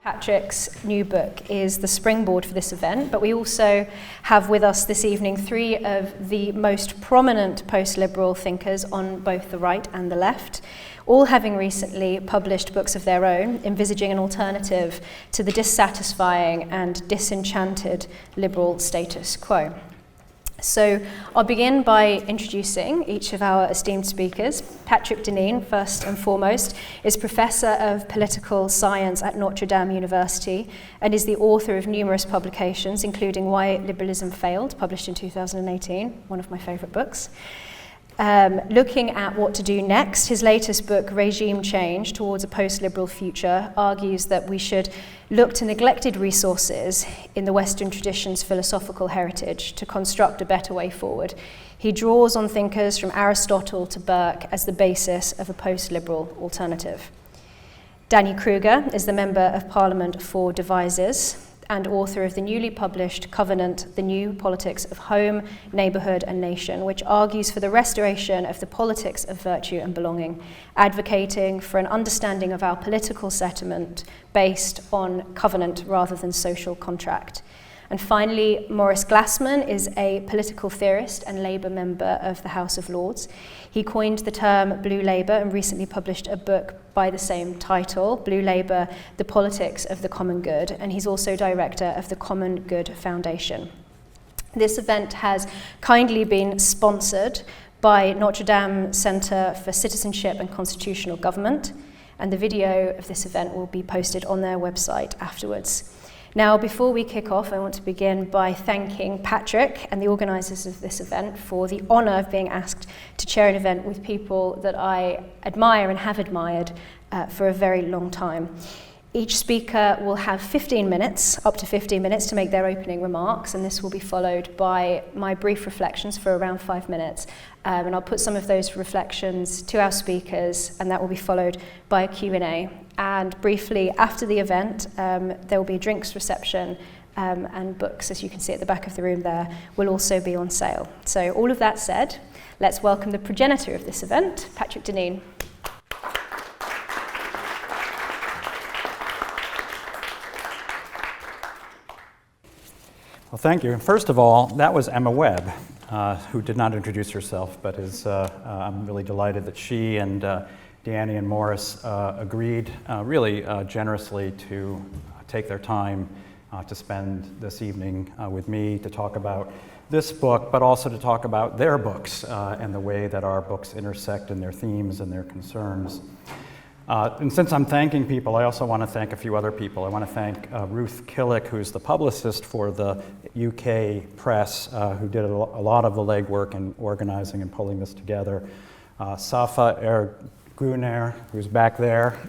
Patrick's new book is the springboard for this event, but we also have with us this evening three of the most prominent post-liberal thinkers on both the right and the left, all having recently published books of their own, envisaging an alternative to the dissatisfying and disenchanted liberal status quo. So I'll begin by introducing each of our esteemed speakers. Patrick Deneen, first and foremost, is Professor of Political Science at Notre Dame University and is the author of numerous publications, including Why Liberalism Failed, published in 2018, one of my favourite books. Looking at what to do next, his latest book, Regime Change Towards a Post-Liberal Future, argues that we should look to neglected resources in the Western tradition's philosophical heritage to construct a better way forward. He draws on thinkers from Aristotle to Burke as the basis of a post-liberal alternative. Danny Kruger is the Member of Parliament for Devizes and author of the newly published Covenant, The New Politics of Home, Neighbourhood and Nation, which argues for the restoration of the politics of virtue and belonging, advocating for an understanding of our political settlement based on covenant rather than social contract. And finally, Maurice Glassman is a political theorist and Labour member of the House of Lords. He coined the term Blue Labour and recently published a book by the same title, Blue Labour, The Politics of the Common Good, and he's also director of the Common Good Foundation. This event has kindly been sponsored by Notre Dame Centre for Citizenship and Constitutional Government, and the video of this event will be posted on their website afterwards. Now, before we kick off, I want to begin by thanking Patrick and the organisers of this event for the honour of being asked to chair an event with people that I admire and have admired for a very long time. Each speaker will have 15 minutes, up to 15 minutes, to make their opening remarks, and this will be followed by my brief reflections for around 5 minutes. And I'll put some of those reflections to our speakers, and that will be followed by a Q&A. And briefly, after the event, there will be a drinks reception, and books, as you can see at the back of the room there, will also be on sale. So all of that said, let's welcome the progenitor of this event, Patrick Deneen. Well, thank you. First of all, that was Emma Webb, who did not introduce herself, but I'm really delighted that she and Danny and Morris agreed really generously to take their time to spend this evening with me to talk about this book, but also to talk about their books and the way that our books intersect in their themes and their concerns. And since I'm thanking people, I also want to thank a few other people. I want to thank Ruth Killick, who's the publicist for the UK press, who did a lot of the legwork in organizing and pulling this together. Safa Erguner, who's back there.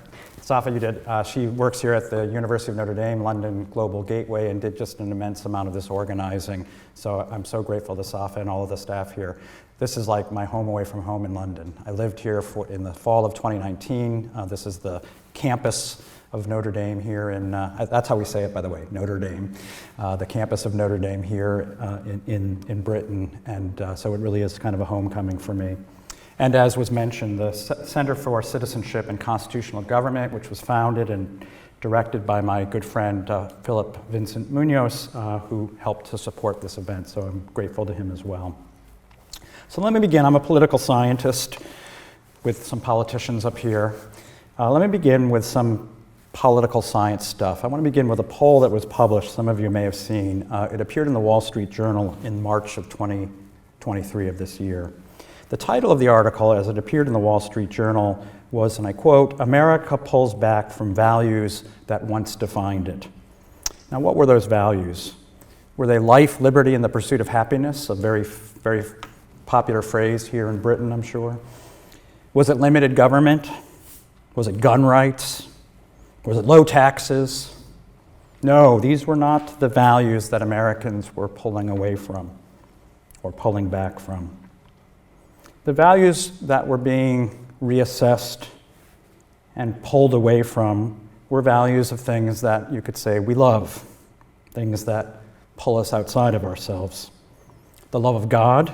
Safa, she works here at the University of Notre Dame, London Global Gateway, and did just an immense amount of this organizing. So I'm so grateful to Safa and all of the staff here. This is like my home away from home in London. I lived here in the fall of 2019. This is the campus of Notre Dame here that's how we say it, by the way, Notre Dame. The campus of Notre Dame here in Britain. And so it really is kind of a homecoming for me. And as was mentioned, the Center for Citizenship and Constitutional Government, which was founded and directed by my good friend Philip Vincent Munoz, who helped to support this event. So I'm grateful to him as well. So let me begin. I'm a political scientist with some politicians up here. Let me begin with some political science stuff. I want to begin with a poll that was published, some of you may have seen. It appeared in the Wall Street Journal in March of 2023 of this year. The title of the article, as it appeared in the Wall Street Journal, was, and I quote, "America pulls back from values that once defined it." Now, what were those values? Were they life, liberty, and the pursuit of happiness? A very, very popular phrase here in Britain, I'm sure. Was it limited government? Was it gun rights? Was it low taxes? No, these were not the values that Americans were pulling away from or pulling back from. The values that were being reassessed and pulled away from were values of things that you could say we love, things that pull us outside of ourselves. The love of God,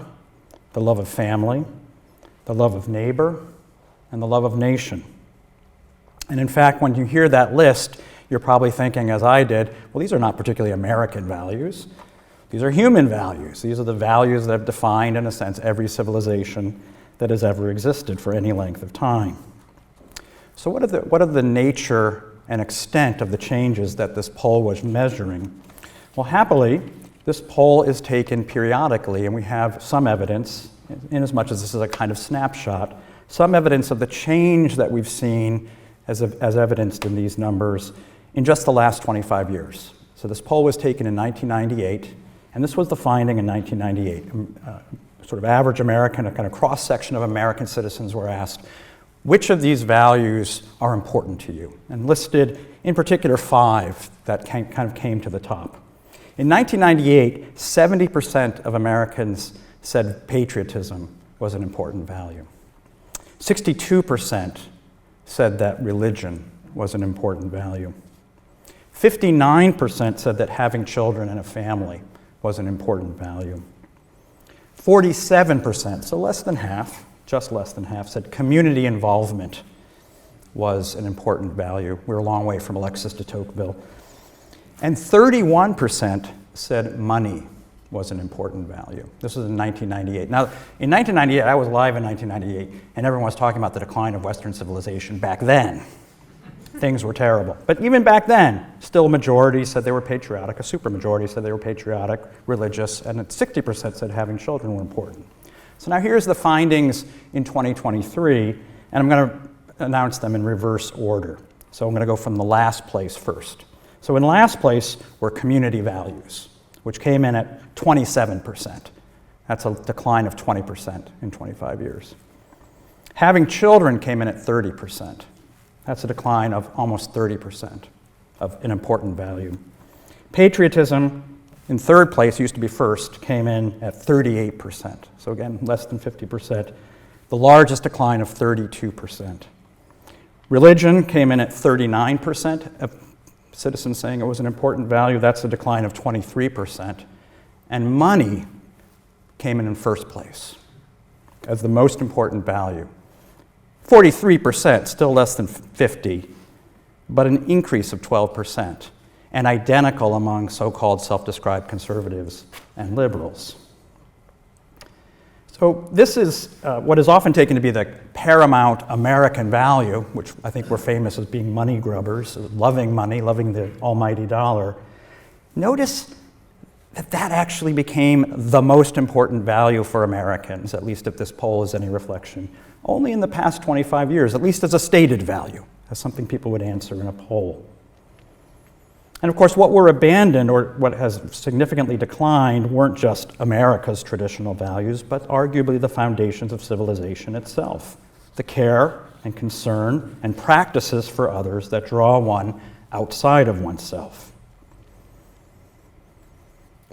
the love of family, the love of neighbor, and the love of nation. And in fact, when you hear that list, you're probably thinking, as I did, well, these are not particularly American values. These are human values. These are the values that have defined, in a sense, every civilization that has ever existed for any length of time. So what are the nature and extent of the changes that this poll was measuring? Well, happily, this poll is taken periodically, and we have some evidence, in as much as this is a kind of snapshot, some evidence of the change that we've seen as evidenced in these numbers in just the last 25 years. So this poll was taken in 1998, and this was the finding in 1998. Sort of average American, a kind of cross-section of American citizens were asked, which of these values are important to you? And listed, in particular, 5 that kind of came to the top. In 1998, 70% of Americans said patriotism was an important value. 62% said that religion was an important value. 59% said that having children and a family was an important value. 47%, so less than half, just less than half, said community involvement was an important value. We're a long way from Alexis de Tocqueville. And 31% said money was an important value. This was in 1998. Now, in 1998, I was alive in 1998, and everyone was talking about the decline of Western civilization back then. Things were terrible. But even back then, still a majority said they were patriotic, a supermajority said they were patriotic, religious, and 60% said having children were important. So now here's the findings in 2023, and I'm going to announce them in reverse order. So I'm going to go from the last place first. So in last place were community values, which came in at 27%. That's a decline of 20% in 25 years. Having children came in at 30%. That's a decline of almost 30% of an important value. Patriotism, in third place, used to be first, came in at 38%. So again, less than 50%. The largest decline of 32%. Religion came in at 39% of citizens saying it was an important value. That's a decline of 23%. And money came in first place as the most important value. 43%, still less than 50, but an increase of 12%, and identical among so-called self-described conservatives and liberals. So this is what is often taken to be the paramount American value, which I think we're famous as being money grubbers, loving money, loving the almighty dollar. Notice that that actually became the most important value for Americans, at least if this poll is any reflection, only in the past 25 years, at least as a stated value, as something people would answer in a poll. And of course, what were abandoned or what has significantly declined weren't just America's traditional values, but arguably the foundations of civilization itself, the care and concern and practices for others that draw one outside of oneself.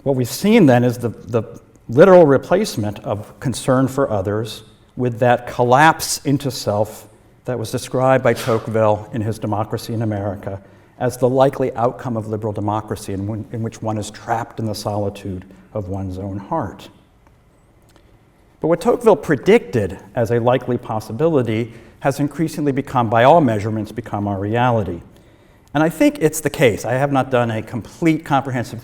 What we've seen then is the literal replacement of concern for others with that collapse into self that was described by Tocqueville in his Democracy in America as the likely outcome of liberal democracy in which one is trapped in the solitude of one's own heart. But what Tocqueville predicted as a likely possibility has increasingly become, by all measurements, become our reality. And I think it's the case. I have not done a complete, comprehensive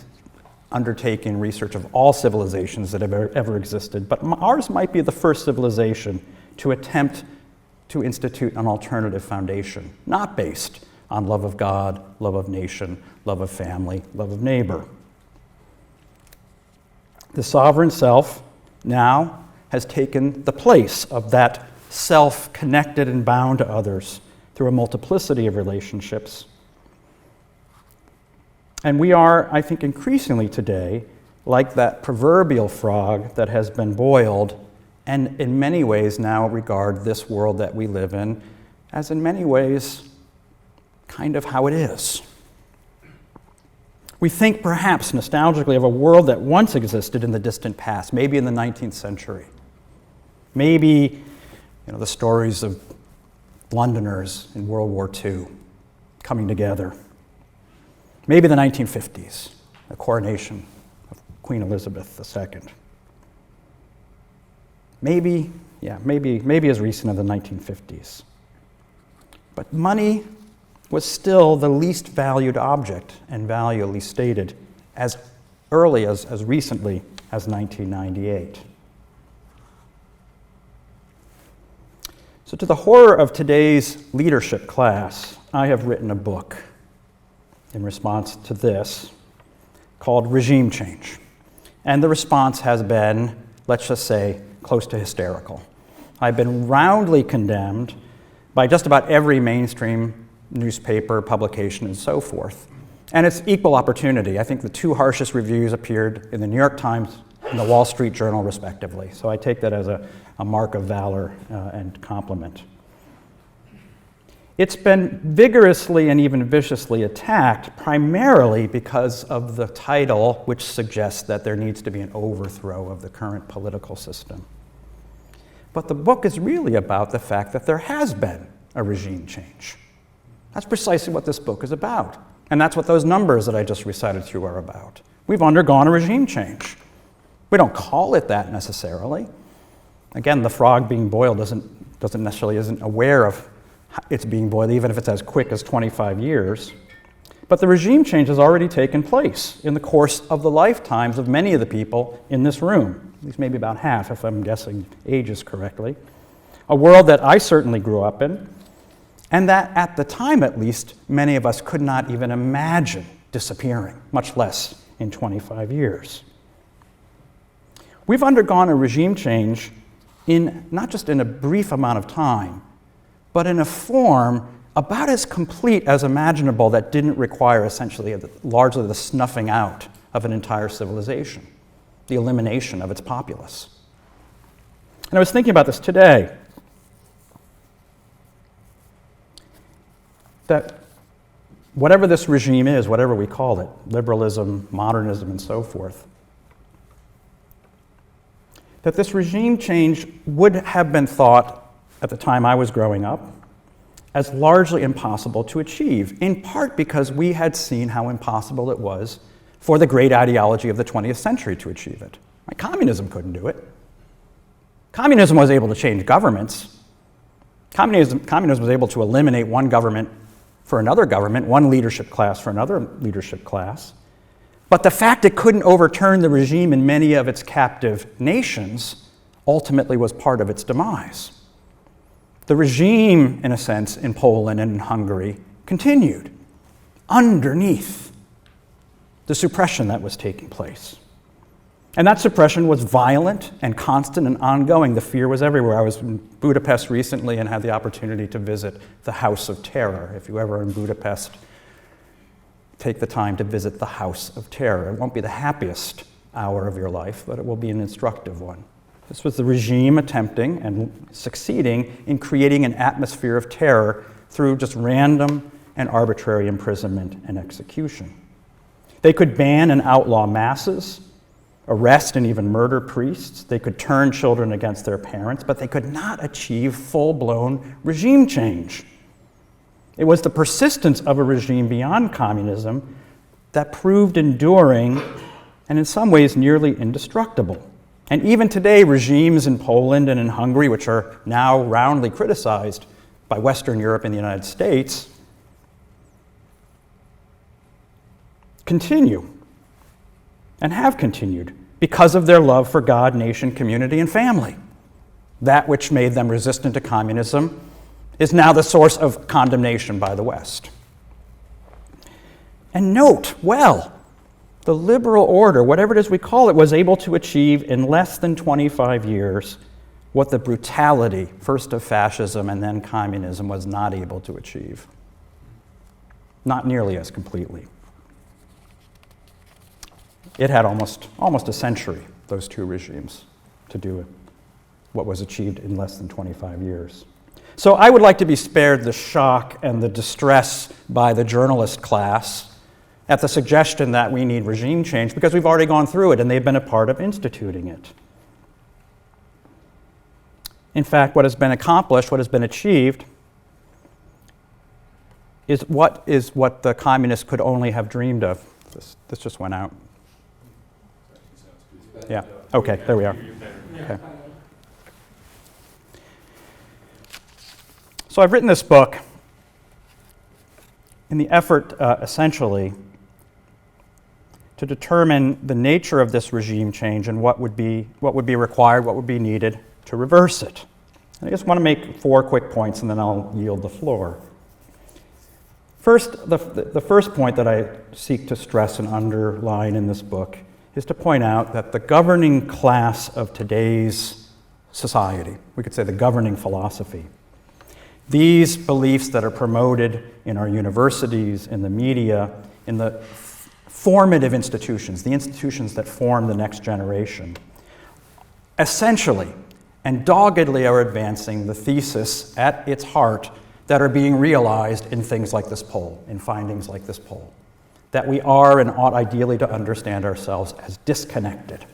undertaking research of all civilizations that have ever existed, but ours might be the first civilization to attempt to institute an alternative foundation, not based on love of God, love of nation, love of family, love of neighbor. The sovereign self now has taken the place of that self connected and bound to others through a multiplicity of relationships. And we are, I think, increasingly today like that proverbial frog that has been boiled and in many ways now regard this world that we live in as in many ways kind of how it is. We think perhaps nostalgically of a world that once existed in the distant past, maybe in the 19th century. Maybe, the stories of Londoners in World War II coming together. Maybe the 1950s, the coronation of Queen Elizabeth II. Maybe as recent as the 1950s. But money was still the least valued object and valuably stated as early as recently as 1998. So to the horror of today's leadership class, I have written a book in response to this called Regime Change. And the response has been, let's just say, close to hysterical. I've been roundly condemned by just about every mainstream newspaper, publication, and so forth. And it's equal opportunity. I think the two harshest reviews appeared in the New York Times and the Wall Street Journal, respectively. So I take that as a mark of valor and compliment. It's been vigorously and even viciously attacked primarily because of the title, which suggests that there needs to be an overthrow of the current political system. But the book is really about the fact that there has been a regime change. That's precisely what this book is about. And that's what those numbers that I just recited to you are about. We've undergone a regime change. We don't call it that necessarily. Again, the frog being boiled isn't aware of it's being boiled, even if it's as quick as 25 years. But the regime change has already taken place in the course of the lifetimes of many of the people in this room, at least maybe about half, if I'm guessing ages correctly. A world that I certainly grew up in, and that at the time at least, many of us could not even imagine disappearing, much less in 25 years. We've undergone a regime change in not just in a brief amount of time, but in a form about as complete as imaginable that didn't require essentially largely the snuffing out of an entire civilization, the elimination of its populace. And I was thinking about this today, that whatever this regime is, whatever we call it, liberalism, modernism, and so forth, that this regime change would have been thought at the time I was growing up as largely impossible to achieve, in part because we had seen how impossible it was for the great ideology of the 20th century to achieve it. Communism couldn't do it. Communism was able to change governments. Communism was able to eliminate one government for another government, one leadership class for another leadership class. But the fact it couldn't overturn the regime in many of its captive nations ultimately was part of its demise. The regime, in a sense, in Poland and in Hungary continued underneath the suppression that was taking place. And that suppression was violent and constant and ongoing. The fear was everywhere. I was in Budapest recently and had the opportunity to visit the House of Terror. If you ever are in Budapest, take the time to visit the House of Terror. It won't be the happiest hour of your life, but it will be an instructive one. This was the regime attempting and succeeding in creating an atmosphere of terror through just random and arbitrary imprisonment and execution. They could ban and outlaw masses, arrest and even murder priests. They could turn children against their parents, but they could not achieve full-blown regime change. It was the persistence of a regime beyond communism that proved enduring and in some ways nearly indestructible. And even today, regimes in Poland and in Hungary, which are now roundly criticized by Western Europe and the United States, continue and have continued because of their love for God, nation, community, and family. That which made them resistant to communism is now the source of condemnation by the West. And note, well, the liberal order, whatever it is we call it, was able to achieve in less than 25 years what the brutality, first of fascism and then communism, was not able to achieve. Not nearly as completely. It had almost a century, those two regimes, to do what was achieved in less than 25 years. So I would like to be spared the shock and the distress by the journalist class at the suggestion that we need regime change because we've already gone through it and they've been a part of instituting it. In fact, what has been accomplished, what has been achieved, is what the communists could only have dreamed of. This just went out. Yeah, okay, there we are. Okay. So I've written this book in the effort, essentially, to determine the nature of this regime change and what would be required, what would be needed to reverse it. And I just want to make 4 quick points, and then I'll yield the floor. First, the first point that I seek to stress and underline in this book is to point out that the governing class of today's society, we could say the governing philosophy, these beliefs that are promoted in our universities, in the media, in the formative institutions, the institutions that form the next generation, essentially and doggedly are advancing the thesis at its heart that are being realized in things like this poll, in findings like this poll, that we are and ought ideally to understand ourselves as disconnected,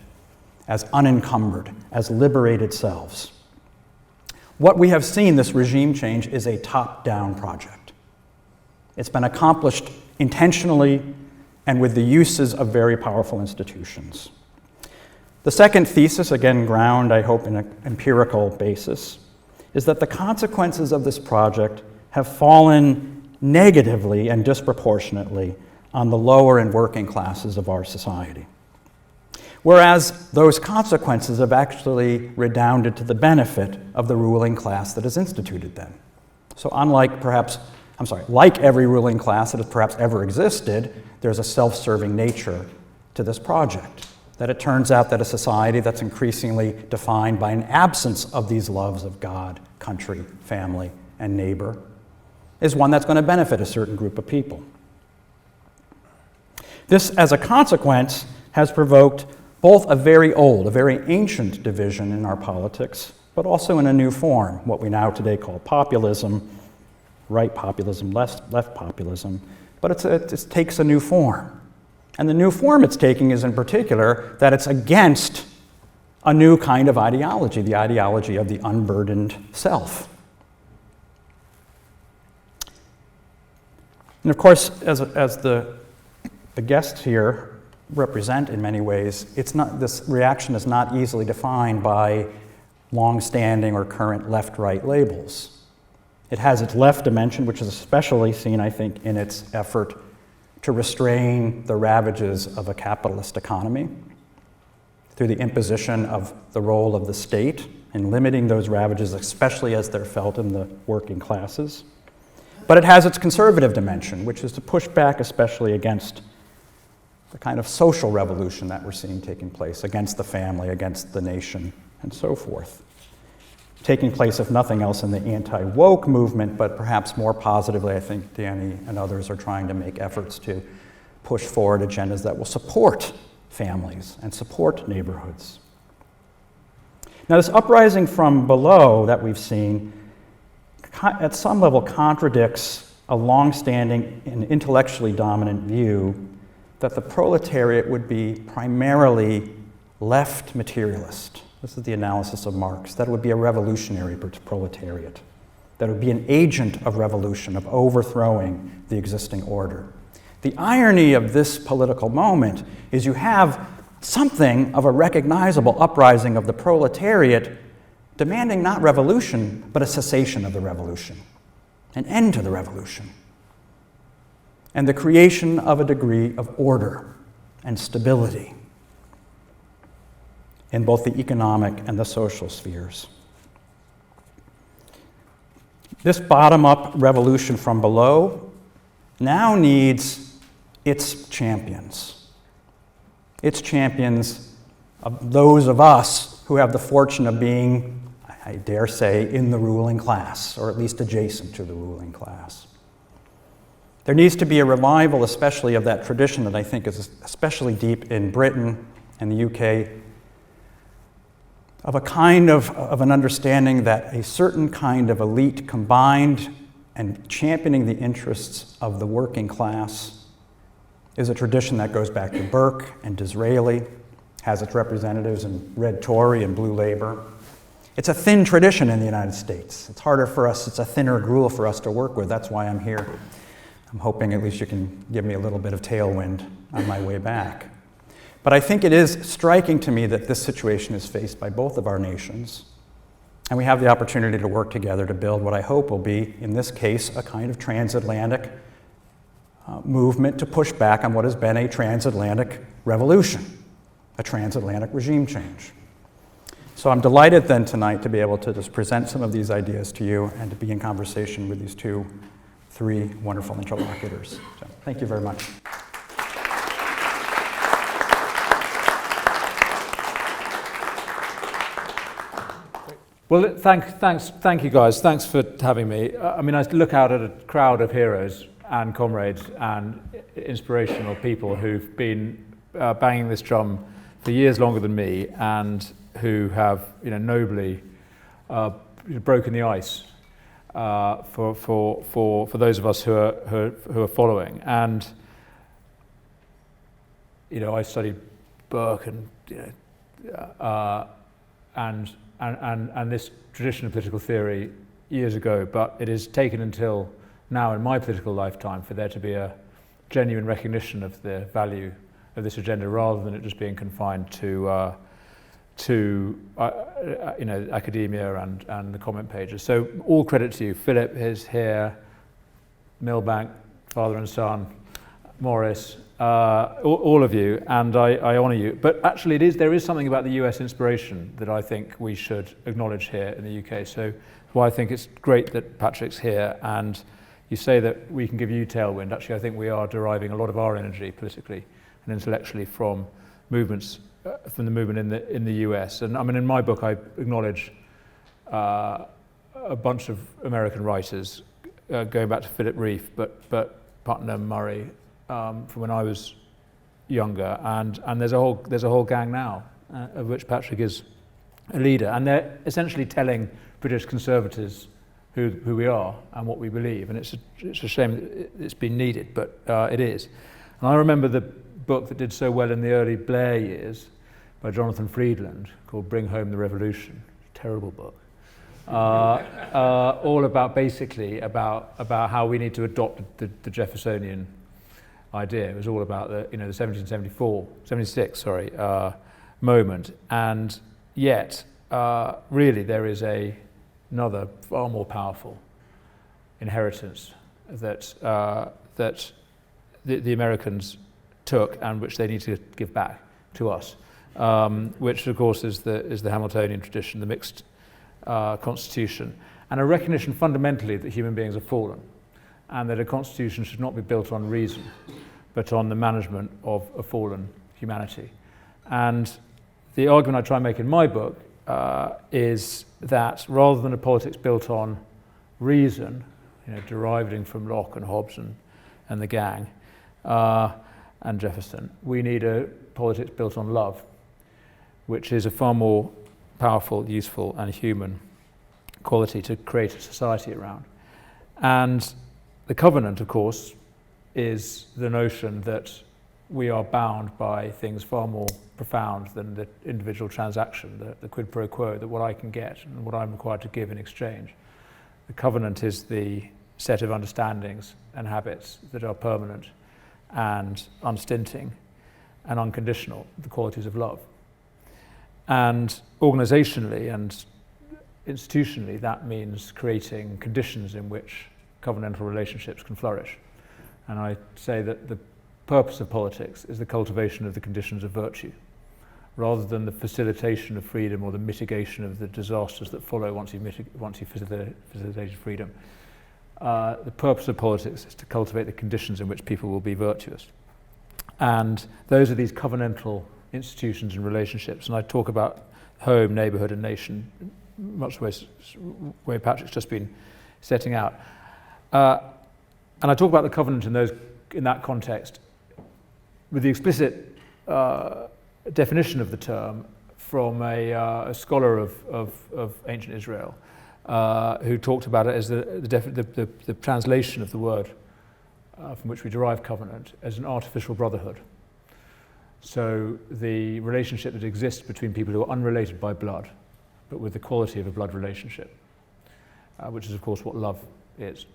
as unencumbered, as liberated selves. What we have seen, this regime change, is a top-down project. It's been accomplished intentionally and with the uses of very powerful institutions. The second thesis, again ground, I hope, in an empirical basis, is that the consequences of this project have fallen negatively and disproportionately on the lower and working classes of our society. Whereas those consequences have actually redounded to the benefit of the ruling class that has instituted them. So like every ruling class that has perhaps ever existed, there's a self-serving nature to this project. That it turns out that a society that's increasingly defined by an absence of these loves of God, country, family, and neighbor is one that's going to benefit a certain group of people. This, as a consequence, has provoked both a very old, a very ancient division in our politics, but also in a new form, what we now today call populism, right populism, left populism, but it takes a new form. And the new form it's taking is, in particular, that it's against a new kind of ideology, the ideology of the unburdened self. And of course, as the guests here represent in many ways, this reaction is not easily defined by long-standing or current left-right labels. It has its left dimension, which is especially seen, I think, in its effort to restrain the ravages of a capitalist economy through the imposition of the role of the state in limiting those ravages, especially as they're felt in the working classes. But it has its conservative dimension, which is to push back especially against the kind of social revolution that we're seeing taking place, against the family, against the nation, and so forth. Taking place, if nothing else, in the anti-woke movement, but perhaps more positively, I think Danny and others are trying to make efforts to push forward agendas that will support families and support neighborhoods. Now, this uprising from below that we've seen, at some level, contradicts a long-standing and intellectually dominant view that the proletariat would be primarily left materialist. This is the analysis of Marx, that it would be a revolutionary proletariat, that it would be an agent of revolution, of overthrowing the existing order. The irony of this political moment is you have something of a recognizable uprising of the proletariat demanding not revolution, but a cessation of the revolution, an end to the revolution, and the creation of a degree of order and stability in both the economic and the social spheres. This bottom-up revolution from below now needs its champions. Its champions of those of us who have the fortune of being, I dare say, in the ruling class, or at least adjacent to the ruling class. There needs to be a revival, especially of that tradition that I think is especially deep in Britain and the UK, of a kind of an understanding that a certain kind of elite combined and championing the interests of the working class is a tradition that goes back to Burke and Disraeli, has its representatives in Red Tory and Blue Labor. It's a thin tradition in the United States. It's harder for us, it's a thinner gruel for us to work with. That's why I'm here. I'm hoping at least you can give me a little bit of tailwind on my way back. But I think it is striking to me that this situation is faced by both of our nations, and we have the opportunity to work together to build what I hope will be, in this case, a kind of transatlantic movement to push back on what has been a transatlantic revolution, a transatlantic regime change. So I'm delighted then tonight to be able to just present some of these ideas to you and to be in conversation with these three wonderful interlocutors. So thank you very much. Well, thank you guys. Thanks for having me. I mean, I look out at a crowd of heroes and comrades and inspirational people who've been banging this drum for years longer than me, and who have, nobly broken the ice for those of us who are following. And I studied Burke and this tradition of political theory years ago, but it has taken until now in my political lifetime for there to be a genuine recognition of the value of this agenda, rather than it just being confined to academia and the comment pages. So all credit to you. Philip is here, Milbank, father and son, Morris, all of you, and I honour you. But actually there is something about the US inspiration that I think we should acknowledge here in the UK. So why I think it's great that Patrick's here, and you say that we can give you tailwind. Actually, I think we are deriving a lot of our energy politically and intellectually from movements, from the movement in the US. And I mean, in my book, I acknowledge a bunch of American writers, going back to Philip Reef, but Putnam, Murray, from when I was younger, and there's a whole gang now, of which Patrick is a leader, and they're essentially telling British conservatives who we are and what we believe, and it's a shame that it's been needed, but it is. And I remember the book that did so well in the early Blair years by Jonathan Friedland called Bring Home the Revolution. Terrible book. All about about how we need to adopt the Jeffersonian idea. It was all about the 76 moment, and yet really there is another far more powerful inheritance that the Americans took, and which they need to give back to us, which of course is the Hamiltonian tradition, the mixed constitution, and a recognition fundamentally that human beings are fallen, and that a constitution should not be built on reason, but on the management of a fallen humanity. And the argument I try and make in my book is that rather than a politics built on reason, deriving from Locke and Hobbes and the gang and Jefferson, we need a politics built on love, which is a far more powerful, useful and human quality to create a society around. And the covenant, of course, is the notion that we are bound by things far more profound than the individual transaction, the quid pro quo, that what I can get and what I'm required to give in exchange. The covenant is the set of understandings and habits that are permanent and unstinting and unconditional, the qualities of love. And organizationally and institutionally, that means creating conditions in which covenantal relationships can flourish. And I say that the purpose of politics is the cultivation of the conditions of virtue, rather than the facilitation of freedom or the mitigation of the disasters that follow once you've facilitated freedom. The purpose of politics is to cultivate the conditions in which people will be virtuous. And those are these covenantal institutions and relationships. And I talk about home, neighbourhood and nation, much the way Patrick's just been setting out. And I talk about the covenant in that context with the explicit definition of the term from a scholar of ancient Israel who talked about it as the translation of the word from which we derive covenant as an artificial brotherhood. So the relationship that exists between people who are unrelated by blood, but with the quality of a blood relationship, which is of course what love is.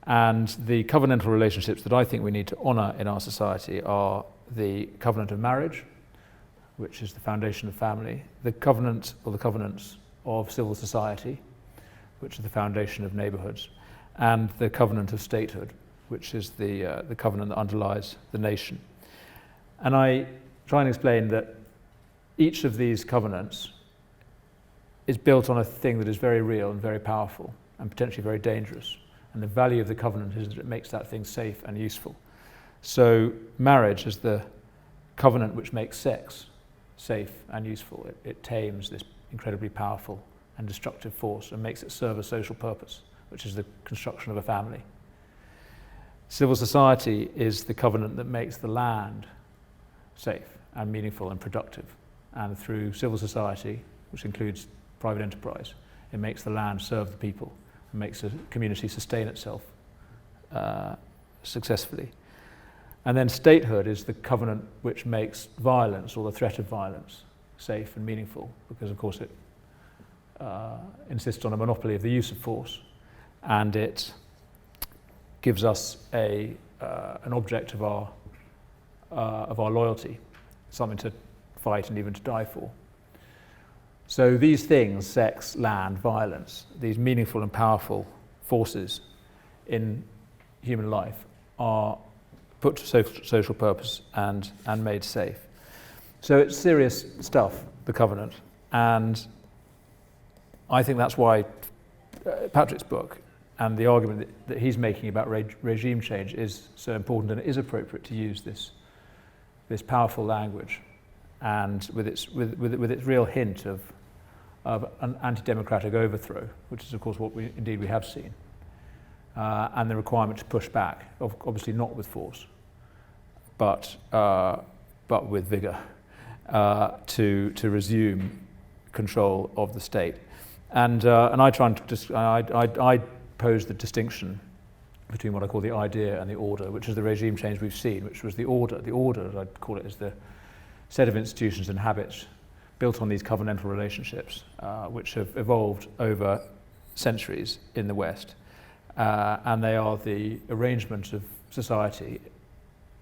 And the covenantal relationships that I think we need to honour in our society are the covenant of marriage, which is the foundation of family, the covenant or the covenants of civil society, which is the foundation of neighbourhoods, and the covenant of statehood, which is the covenant that underlies the nation. And I try and explain that each of these covenants is built on a thing that is very real and very powerful and potentially very dangerous. And the value of the covenant is that it makes that thing safe and useful. So marriage is the covenant which makes sex safe and useful. It tames this incredibly powerful and destructive force and makes it serve a social purpose, which is the construction of a family. Civil society is the covenant that makes the land safe and meaningful and productive. And through civil society, which includes private enterprise, it makes the land serve the people and makes a community sustain itself successfully. And then statehood is the covenant which makes violence or the threat of violence safe and meaningful, because of course it insists on a monopoly of the use of force, and it gives us an object of our loyalty, something to fight and even to die for. So these things, sex, land, violence, these meaningful and powerful forces in human life, are put to social purpose and made safe. So it's serious stuff, the covenant, and I think that's why Patrick's book and the argument that he's making about regime change is so important, and it is appropriate to use this powerful language, and with its real hint of an anti-democratic overthrow, which is of course what we have seen, and the requirement to push back, obviously not with force, but with vigour, to resume control of the state. And I try and I pose the distinction between what I call the idea and the order, which is the regime change we've seen, which was the order. The order, as I'd call it, is the set of institutions and habits built on these covenantal relationships, which have evolved over centuries in the West. And they are the arrangement of society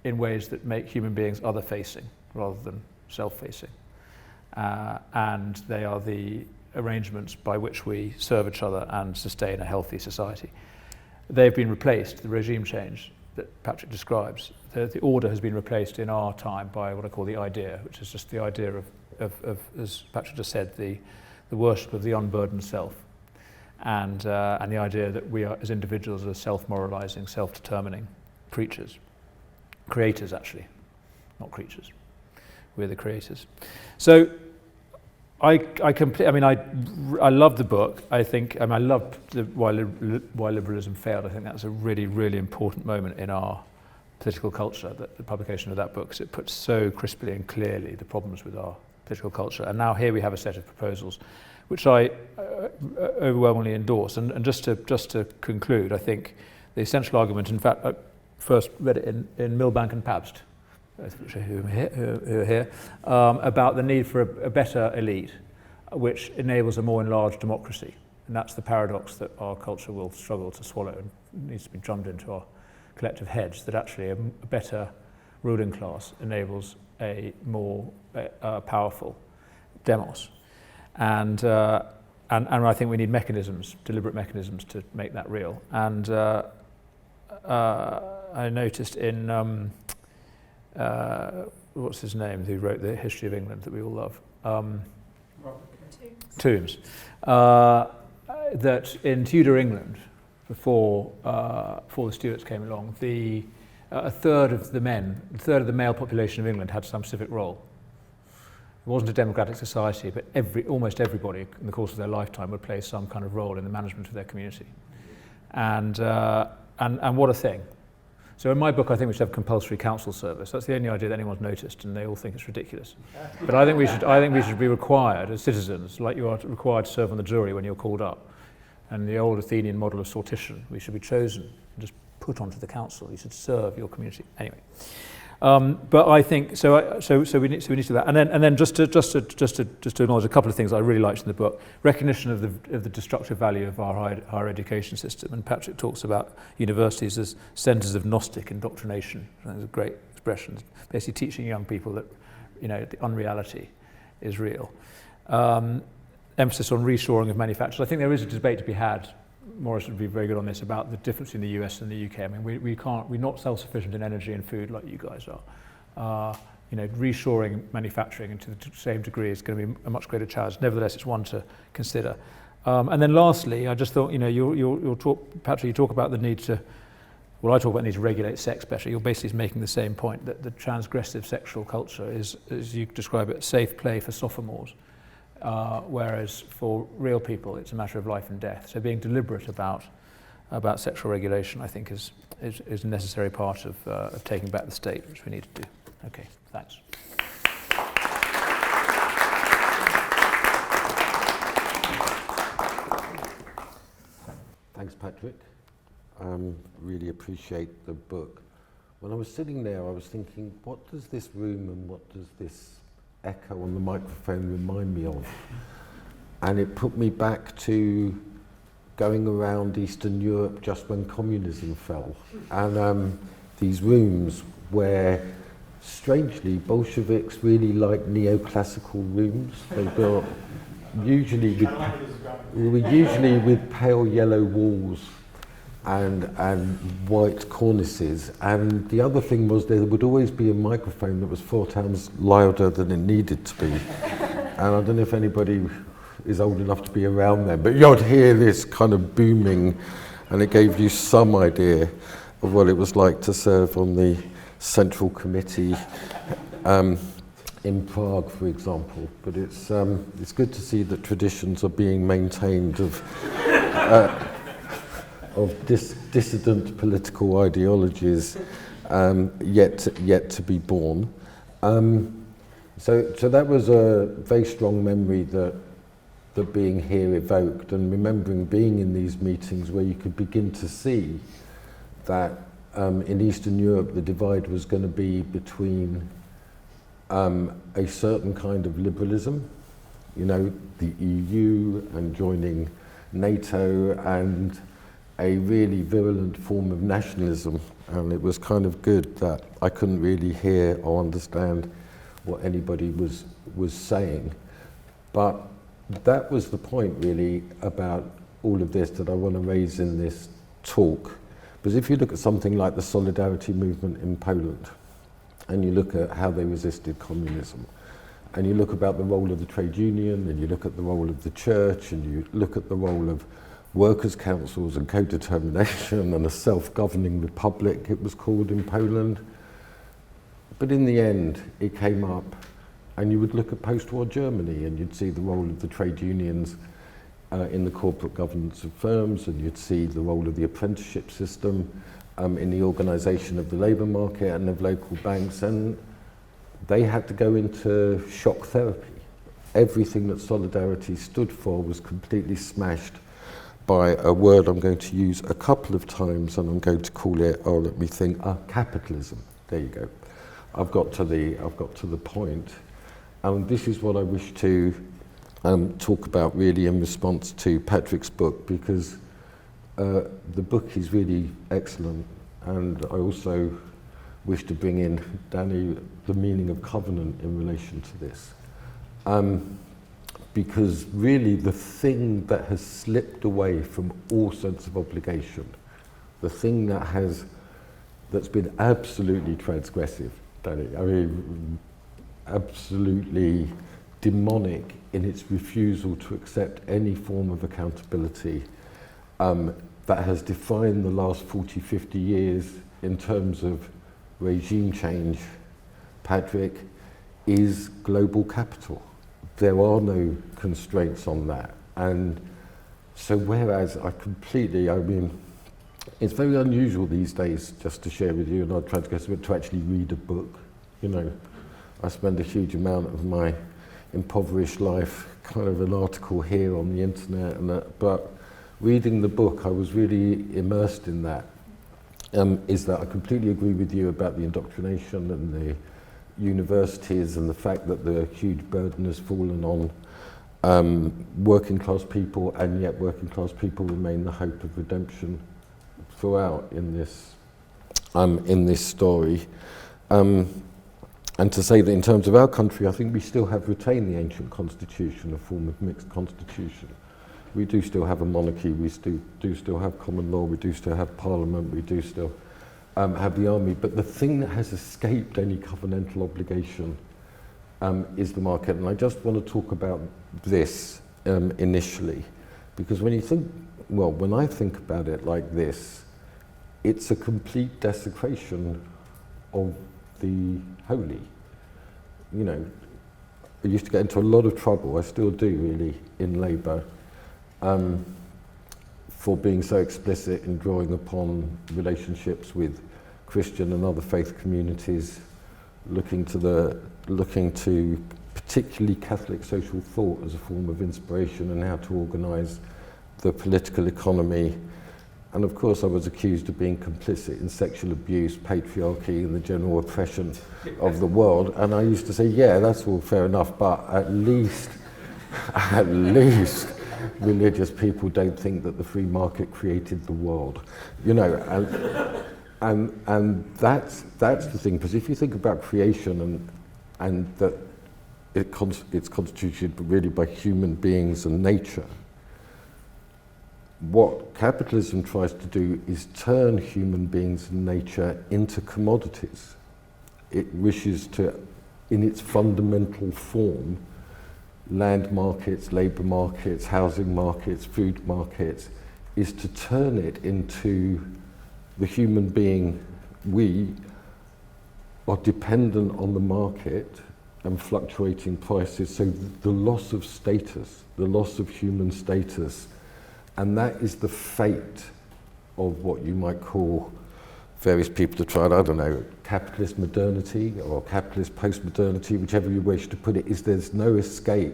in ways that make human beings other-facing rather than self-facing. And they are the arrangements by which we serve each other and sustain a healthy society. They've been replaced, the regime change that Patrick describes, the order has been replaced in our time by what I call the idea, which is just the idea of as Patrick just said, the worship of the unburdened self, and the idea that we are, as individuals, are self-moralizing, self-determining creatures. Creators, actually, not creatures. We're the creators. So I love the book. I think, I loved why liberalism failed. I think that's a really, really important moment in our political culture, that the publication of that book, because it puts so crisply and clearly the problems with our political culture. And now here we have a set of proposals which I overwhelmingly endorse. And just to conclude, I think the essential argument, in fact, I first read it in Milbank and Pabst, who are here, about the need for a better elite, which enables a more enlarged democracy. And that's the paradox that our culture will struggle to swallow and needs to be drummed into our collective heads, that actually a better ruling class enables a more powerful demos. And I think we need mechanisms, deliberate mechanisms, to make that real. And I noticed in what's his name, who wrote the History of England that we all love, Tombs, that in Tudor England, before the Stuarts came along, a third of the male population of England had some civic role. It wasn't a democratic society, but almost everybody in the course of their lifetime would play some kind of role in the management of their community. And what a thing. So in my book, I think we should have compulsory council service. That's the only idea that anyone's noticed, and they all think it's ridiculous. But I think we should be required as citizens, like you are required to serve on the jury when you're called up. And the old Athenian model of sortition, we should be chosen and just put onto the council. You should serve your community. Anyway, but I think so. We need to do that. And then just to acknowledge a couple of things I really liked in the book: recognition of the destructive value of our higher education system. And Patrick talks about universities as centres of Gnostic indoctrination. That's a great expression. Basically, teaching young people that the unreality is real. Emphasis on reshoring of manufacturers. I think there is a debate to be had Morris would be very good on this, about the difference in the US and the UK. I mean, we're not self-sufficient in energy and food like you guys are. Reshoring manufacturing to the same degree is going to be a much greater challenge. Nevertheless, it's one to consider. And then lastly, I just thought, you'll talk, Patrick, you talk about the need to, I talk about the need to regulate sex better. You're basically making the same point, that the transgressive sexual culture is, as you describe it, safe play for sophomores, whereas for real people, it's a matter of life and death. So being deliberate about sexual regulation, I think, is a necessary part of taking back the state, which we need to do. Okay, thanks. Thanks, Patrick. Really appreciate the book. When I was sitting there, I was thinking, what does this room and what does this echo on the microphone remind me of? And it put me back to going around Eastern Europe just when communism fell. And these rooms where, strangely, Bolsheviks really like neoclassical rooms. They built usually with pale yellow walls and white cornices. And the other thing was, there would always be a microphone that was 4 times louder than it needed to be. And I don't know if anybody is old enough to be around then, but you'd hear this kind of booming, and it gave you some idea of what it was like to serve on the Central Committee in Prague, for example. But it's good to see that traditions are being maintained of dissident political ideologies yet to be born. So that was a very strong memory that being here evoked, and remembering being in these meetings where you could begin to see that in Eastern Europe the divide was going to be between a certain kind of liberalism, the EU and joining NATO, and a really virulent form of nationalism. And it was kind of good that I couldn't really hear or understand what anybody was saying. But that was the point really about all of this that I want to raise in this talk. Because if you look at something like the Solidarity movement in Poland, and you look at how they resisted communism, and you look about the role of the trade union, and you look at the role of the church, and you look at the role of workers' councils and co-determination and a self-governing republic, it was called in Poland. But in the end, it came up, and you would look at post-war Germany, and you'd see the role of the trade unions in the corporate governance of firms, and you'd see the role of the apprenticeship system in the organisation of the labour market and of local banks, and they had to go into shock therapy. Everything that Solidarity stood for was completely smashed by a word I'm going to use a couple of times, and I'm going to call it, capitalism. There you go. I've got to the point. And this is what I wish to talk about really in response to Patrick's book, because the book is really excellent, and I also wish to bring in, Danny, the meaning of covenant in relation to this. Because really the thing that has slipped away from all sense of obligation, the thing that's been absolutely transgressive, Danny, I mean, absolutely demonic in its refusal to accept any form of accountability, that has defined the last 40, 50 years in terms of regime change, Patrick, is global capital. There are no constraints on that. And so whereas it's very unusual these days, just to share with you, and I'll transgress it, to actually read a book. I spend a huge amount of my impoverished life kind of an article here on the internet, but reading the book, I was really immersed in that. Is that I completely agree with you about the indoctrination and the universities, and the fact that the huge burden has fallen on working class people, and yet working class people remain the hope of redemption throughout in this story. And to say that in terms of our country, I think we still have retained the ancient constitution, a form of mixed constitution. We do still have a monarchy, we do still have common law, we do still have parliament, we do still have the army, but the thing that has escaped any covenantal obligation is the market. And I just want to talk about this initially, because when I think about it like this, it's a complete desecration of the holy. You know, I used to get into a lot of trouble, I still do really, in Labour, for being so explicit in drawing upon relationships with Christian and other faith communities, looking to particularly Catholic social thought as a form of inspiration and how to organise the political economy. And of course I was accused of being complicit in sexual abuse, patriarchy and the general oppression of the world. And I used to say, yeah, that's all fair enough, but at least religious people don't think that the free market created the world. You know, and that's the thing, because if you think about creation and that it's constituted really by human beings and nature, what capitalism tries to do is turn human beings and nature into commodities. It wishes to, in its fundamental form, land markets, labour markets, housing markets, food markets, is to turn it into the human being. We are dependent on the market and fluctuating prices, so the loss of status, the loss of human status, and that is the fate of what you might call, various people have tried, I don't know, capitalist modernity or capitalist post-modernity, whichever you wish to put it, is there's no escape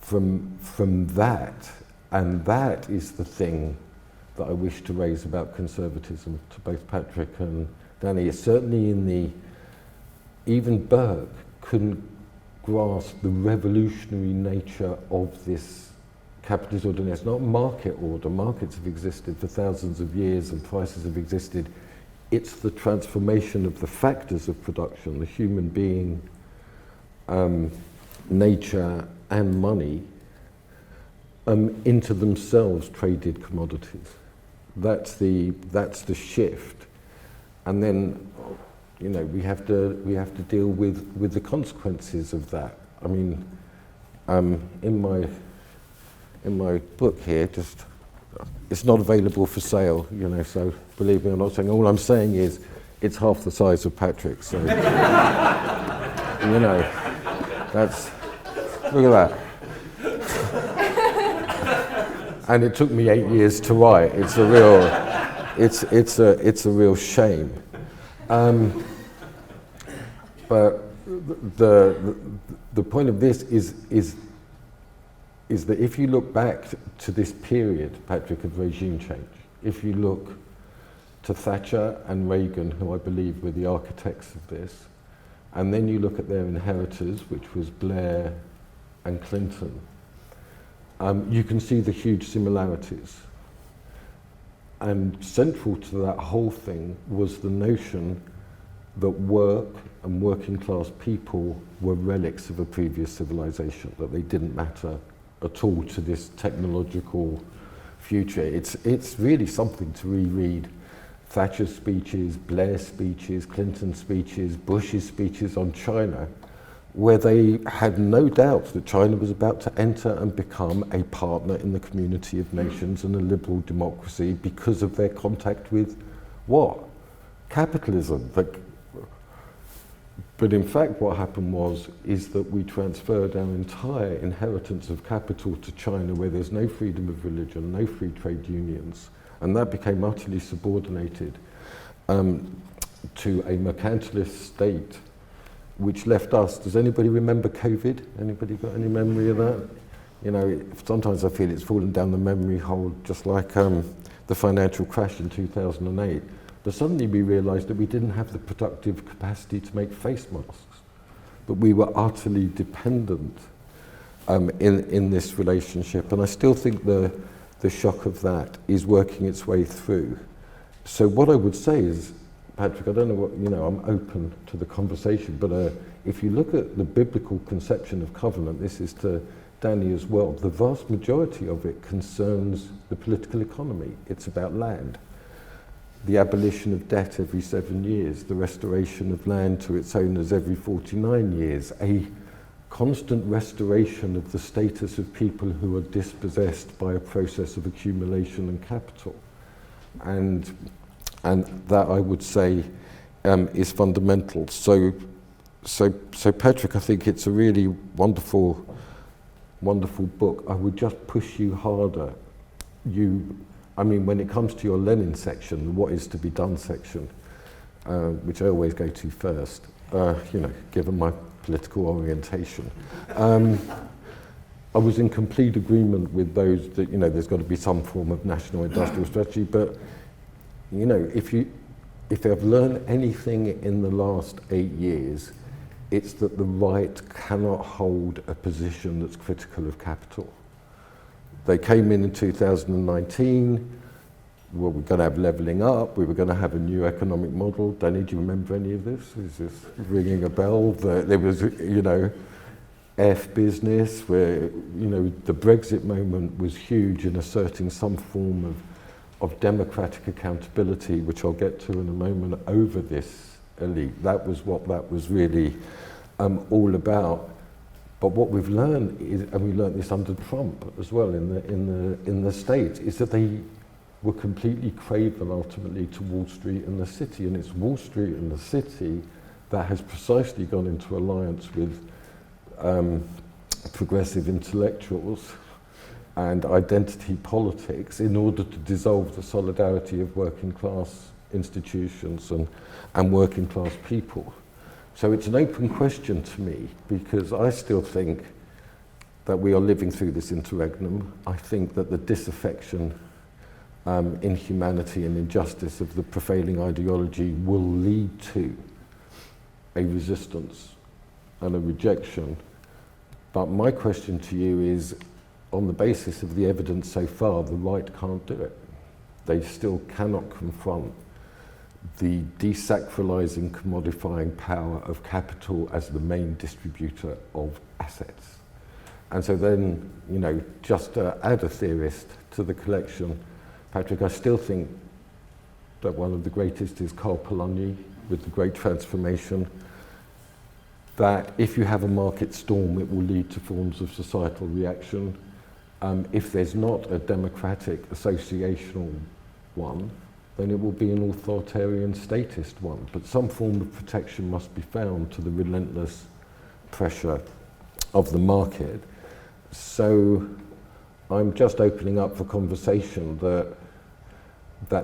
from that. And that is the thing that I wish to raise about conservatism to both Patrick and Danny. Certainly even Burke couldn't grasp the revolutionary nature of this capitalist order. It's not market order. Markets have existed for thousands of years and prices have existed. It's the transformation of the factors of production, the human being, nature and money, into themselves traded commodities. That's the shift. And then, you know, we have to deal with the consequences of that. I mean, in my book here, it's not available for sale, you know, so believe me, I'm not saying, all I'm saying is it's half the size of Patrick's, so, you know, look at that. And it took me 8 years to write. It's a real shame. But the point of this is that if you look back to this period, Patrick, of regime change, if you look to Thatcher and Reagan, who I believe were the architects of this, and then you look at their inheritors, which was Blair and Clinton, you can see the huge similarities. And central to that whole thing was the notion that work and working class people were relics of a previous civilization, that they didn't matter at all to this technological future. It's really something to reread Thatcher's speeches, Blair's speeches, Clinton's speeches, Bush's speeches on China, where they had no doubt that China was about to enter and become a partner in the community of nations and a liberal democracy because of their contact with what? Capitalism. But in fact what happened is that we transferred our entire inheritance of capital to China, where there's no freedom of religion, no free trade unions, and that became utterly subordinated to a mercantilist state, which left us. Does anybody remember COVID? Anybody got any memory of that? You know, sometimes I feel it's fallen down the memory hole, just like the financial crash in 2008. But suddenly we realised that we didn't have the productive capacity to make face masks, but we were utterly dependent in this relationship. And I still think the shock of that is working its way through. So what I would say is, Patrick, I don't know what, you know, I'm open to the conversation, but if you look at the biblical conception of covenant, this is to Danny as well, the vast majority of it concerns the political economy. It's about land. The abolition of debt every 7 years, the restoration of land to its owners every 49 years, a constant restoration of the status of people who are dispossessed by a process of accumulation and capital. And that, I would say, is fundamental. So Patrick, I think it's a really wonderful book. I would just push you harder. When it comes to your Lenin section, the what is to be done section, which I always go to first, given my political orientation, I was in complete agreement with those that, there's got to be some form of national industrial strategy, but, if I've learned anything in the last 8 years, it's that the right cannot hold a position that's critical of capital. They came in 2019, well, we're going to have levelling up, we were going to have a new economic model. Danny, do you remember any of this? Is this ringing a bell? There was, F business, where, the Brexit moment was huge in asserting some form of democratic accountability, which I'll get to in a moment, over this elite. That was what that was really all about. But what we've learned is, and we learned this under Trump as well in the States, is that they were completely craven ultimately to Wall Street and the city, and it's Wall Street and the city that has precisely gone into alliance with progressive intellectuals and identity politics in order to dissolve the solidarity of working class institutions and working class people. So it's an open question to me, because I still think that we are living through this interregnum. I think that the disaffection, inhumanity and injustice of the prevailing ideology will lead to a resistance and a rejection. But my question to you is, on the basis of the evidence so far, the right can't do it. They still cannot confront the desacralizing, commodifying power of capital as the main distributor of assets. And so then, just to add a theorist to the collection, Patrick, I still think that one of the greatest is Karl Polanyi with The Great Transformation, that if you have a market storm, it will lead to forms of societal reaction. If there's not a democratic associational one, then it will be an authoritarian statist one. But some form of protection must be found to the relentless pressure of the market. So I'm just opening up for conversation that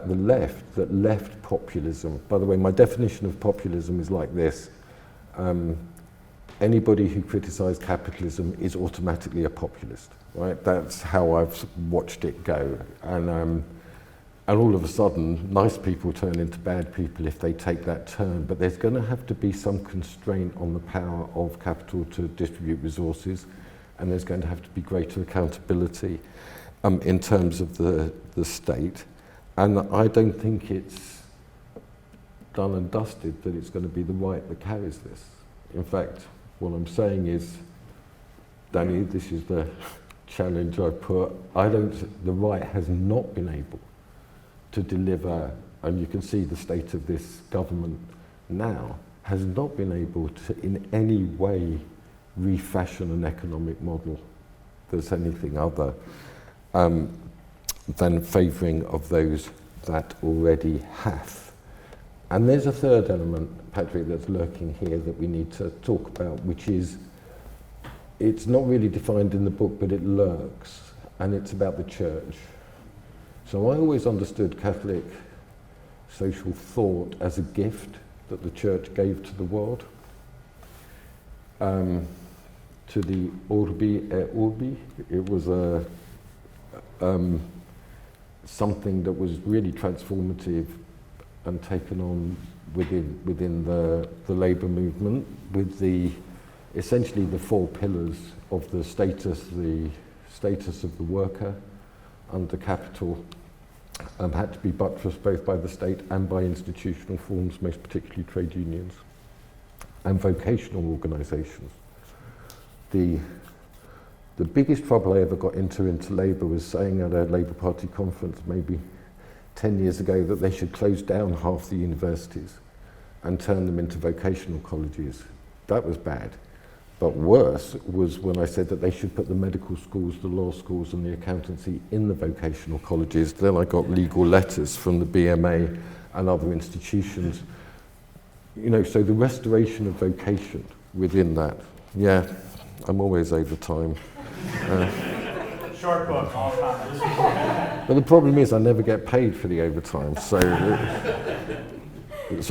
left populism, by the way, my definition of populism is like this. Anybody who criticizes capitalism is automatically a populist, right? That's how I've watched it go. And all of a sudden, nice people turn into bad people if they take that turn. But there's going to have to be some constraint on the power of capital to distribute resources, and there's going to have to be greater accountability in terms of the state. And I don't think it's done and dusted that it's going to be the right that carries this. In fact, what I'm saying is, Danny, this is the challenge I put. The right has not been able to deliver, and you can see the state of this government now, has not been able to in any way refashion an economic model that's anything other than favouring of those that already have. And there's a third element, Patrick, that's lurking here that we need to talk about, which is, it's not really defined in the book, but it lurks, and it's about the church. So I always understood Catholic social thought as a gift that the church gave to the world, to the Urbi et Orbi. It was something that was really transformative and taken on within the labour movement, with essentially the four pillars of the status of the worker under capital had to be buttressed both by the state and by institutional forms, most particularly trade unions and vocational organisations. The The biggest trouble I ever got into Labour was saying at a Labour Party conference maybe 10 years ago that they should close down half the universities and turn them into vocational colleges. That was bad. But worse was when I said that they should put the medical schools, the law schools and the accountancy in the vocational colleges. Then I got legal letters from the BMA and other institutions. You know, so the restoration of vocation within that. Yeah, I'm always over time. Short book, all comments. But the problem is I never get paid for the overtime. So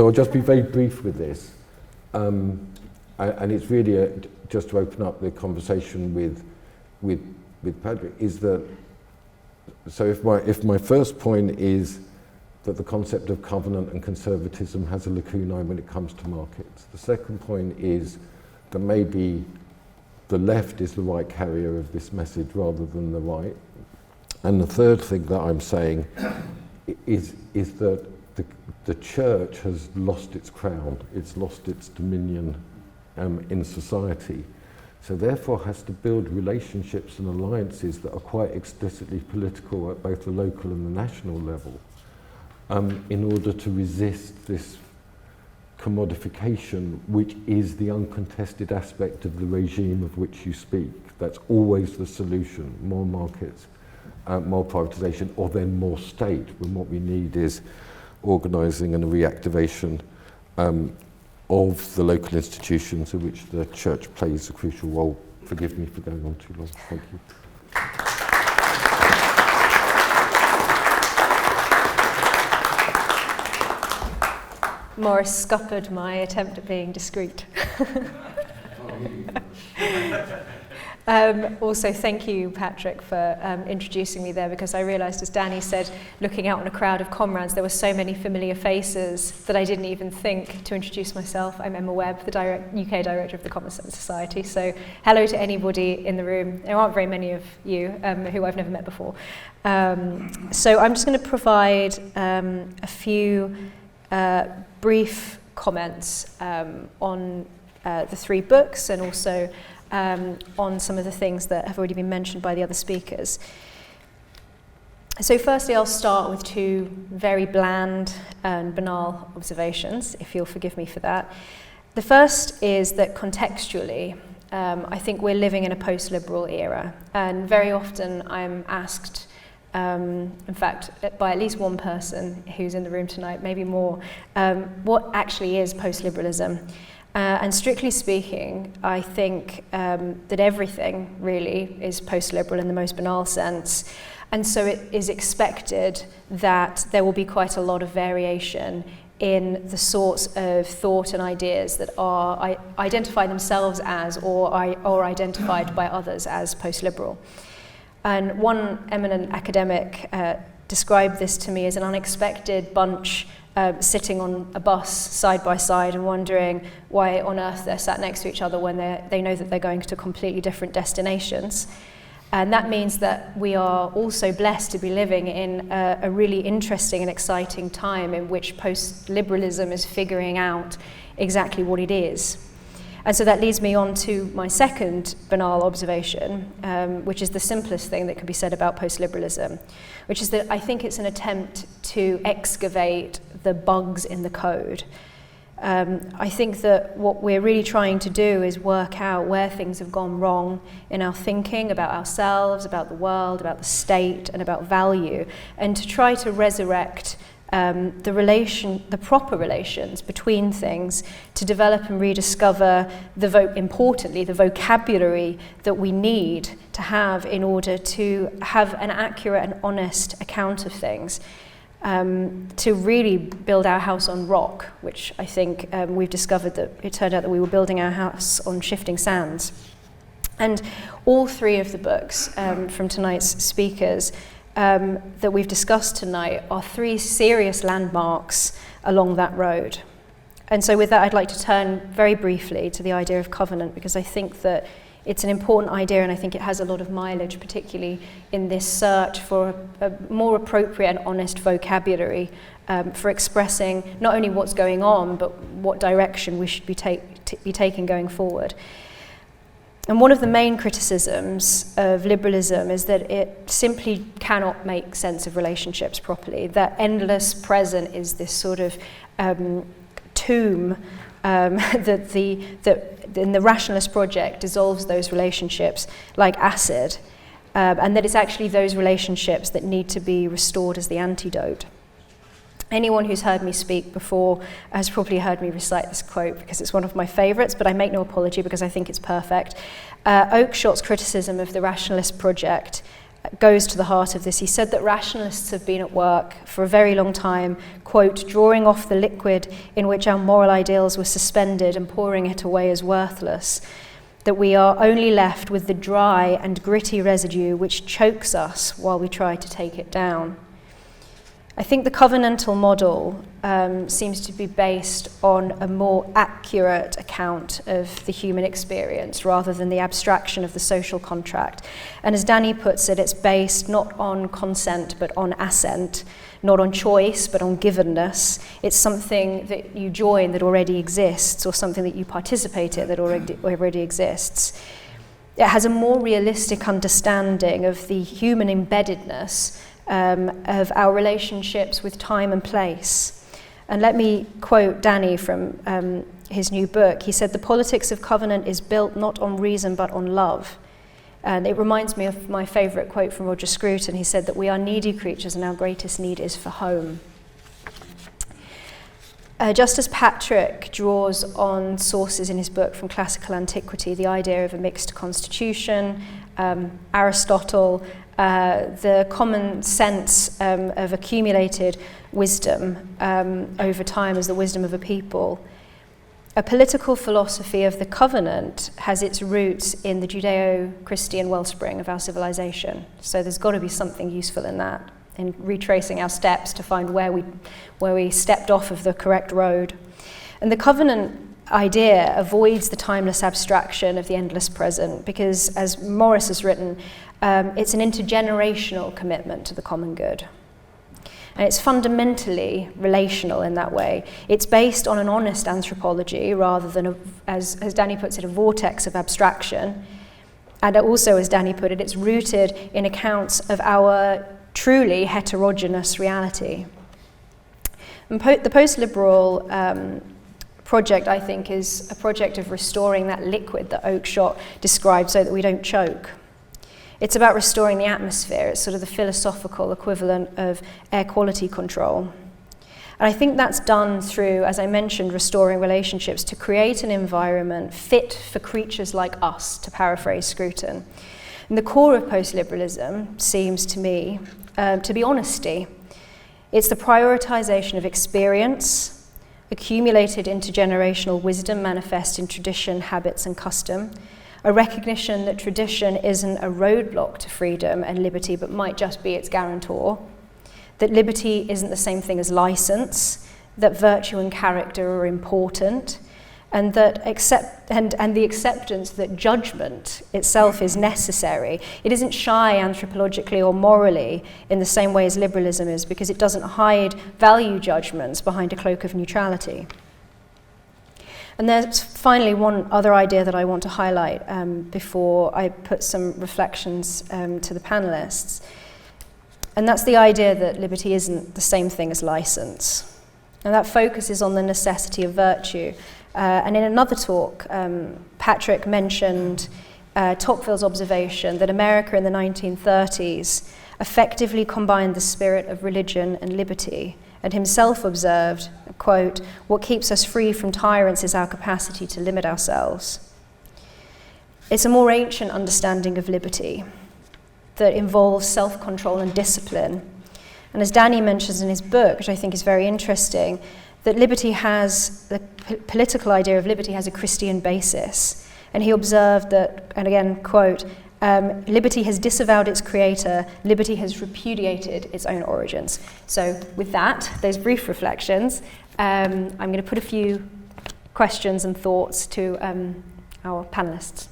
I'll just be very brief with this. And it's really just to open up the conversation with Patrick, is that, so if my first point is that the concept of covenant and conservatism has a lacunae when it comes to markets. The second point is that maybe the left is the right carrier of this message rather than the right. And the third thing that I'm saying is that the church has lost its crown, it's lost its dominion in society, so therefore has to build relationships and alliances that are quite explicitly political at both the local and the national level, in order to resist this commodification, which is the uncontested aspect of the regime of which you speak. That's always the solution: more markets, more privatization, or then more state, when what we need is organising and a reactivation of the local institutions in which the church plays a crucial role. Forgive me for going on too long. Thank you. Morris scuppered my attempt at being discreet. Also, thank you, Patrick, for introducing me there, because I realised, as Danny said, looking out on a crowd of comrades, there were so many familiar faces that I didn't even think to introduce myself. I'm Emma Webb, the UK Director of the Common Sense Society. So hello to anybody in the room. There aren't very many of you who I've never met before. So I'm just going to provide a few brief comments on the three books, and also on some of the things that have already been mentioned by the other speakers. So firstly, I'll start with two very bland and banal observations, if you'll forgive me for that. The first is that contextually, I think we're living in a post-liberal era, and very often I'm asked, in fact, by at least one person who's in the room tonight, maybe more, what actually is post-liberalism? And strictly speaking, I think that everything really is post-liberal in the most banal sense. And so it is expected that there will be quite a lot of variation in the sorts of thought and ideas that are identify themselves as or identified by others as post-liberal. And one eminent academic described this to me as an unexpected bunch sitting on a bus side by side and wondering why on earth they're sat next to each other when they know that they're going to completely different destinations. And that means that we are also blessed to be living in a really interesting and exciting time in which post-liberalism is figuring out exactly what it is. And so that leads me on to my second banal observation, which is the simplest thing that could be said about post-liberalism, which is that I think it's an attempt to excavate the bugs in the code. I think that what we're really trying to do is work out where things have gone wrong in our thinking about ourselves, about the world, about the state, and about value, and to try to resurrect the proper relations between things, to develop and rediscover importantly the vocabulary that we need to have in order to have an accurate and honest account of things, to really build our house on rock, which I think we've discovered that it turned out that we were building our house on shifting sands. And all three of the books from tonight's speakers that we've discussed tonight are three serious landmarks along that road. And so with that, I'd like to turn very briefly to the idea of covenant, because I think that it's an important idea, and I think it has a lot of mileage, particularly in this search for a more appropriate and honest vocabulary for expressing not only what's going on, but what direction we should be taking going forward. And one of the main criticisms of liberalism is that it simply cannot make sense of relationships properly, that endless present is this sort of tomb that in the rationalist project dissolves those relationships like acid, and that it's actually those relationships that need to be restored as the antidote. Anyone who's heard me speak before has probably heard me recite this quote because it's one of my favourites, but I make no apology because I think it's perfect. Oakeshott's criticism of the rationalist project goes to the heart of this. He said that rationalists have been at work for a very long time, quote, drawing off the liquid in which our moral ideals were suspended and pouring it away as worthless, that we are only left with the dry and gritty residue which chokes us while we try to take it down. I think the covenantal model seems to be based on a more accurate account of the human experience rather than the abstraction of the social contract. And as Danny puts it, it's based not on consent but on assent, not on choice but on givenness. It's something that you join that already exists, or something that you participate in that already exists. It has a more realistic understanding of the human embeddedness of our relationships with time and place. And let me quote Danny from his new book. He said, "The politics of covenant is built not on reason but on love." And it reminds me of my favourite quote from Roger Scruton. He said that we are needy creatures and our greatest need is for home. Just as Patrick draws on sources in his book from classical antiquity, the idea of a mixed constitution, Aristotle, the common sense of accumulated wisdom over time as the wisdom of a people. A political philosophy of the covenant has its roots in the Judeo-Christian wellspring of our civilization. So there's got to be something useful in that, in retracing our steps to find where we stepped off of the correct road. And the covenant idea avoids the timeless abstraction of the endless present because, as Morris has written, it's an intergenerational commitment to the common good. And it's fundamentally relational in that way. It's based on an honest anthropology rather than, as Danny puts it, a vortex of abstraction. And also, as Danny put it, it's rooted in accounts of our truly heterogeneous reality. And the post-liberal project, I think, is a project of restoring that liquid that Oakeshott described so that we don't choke. It's about restoring the atmosphere. It's sort of the philosophical equivalent of air quality control. And I think that's done through, as I mentioned, restoring relationships to create an environment fit for creatures like us, to paraphrase Scruton. And the core of post-liberalism seems to me to be honesty. It's the prioritization of experience, accumulated intergenerational wisdom manifest in tradition, habits, and custom, a recognition that tradition isn't a roadblock to freedom and liberty, but might just be its guarantor, that liberty isn't the same thing as license, that virtue and character are important, and that the acceptance that judgment itself is necessary. It isn't shy anthropologically or morally in the same way as liberalism is, because it doesn't hide value judgments behind a cloak of neutrality. And there's finally one other idea that I want to highlight before I put some reflections to the panelists. And that's the idea that liberty isn't the same thing as license. And that focuses on the necessity of virtue. And in another talk, Patrick mentioned Tocqueville's observation that America in the 1930s effectively combined the spirit of religion and liberty, and himself observed, quote, "What keeps us free from tyrants is our capacity to limit ourselves." It's a more ancient understanding of liberty that involves self-control and discipline. And as Danny mentions in his book, which I think is very interesting, that liberty has, the political idea of liberty has a Christian basis. And he observed that, and again, quote, liberty has disavowed its creator, liberty has repudiated its own origins. So with that, those brief reflections, I'm going to put a few questions and thoughts to our panelists.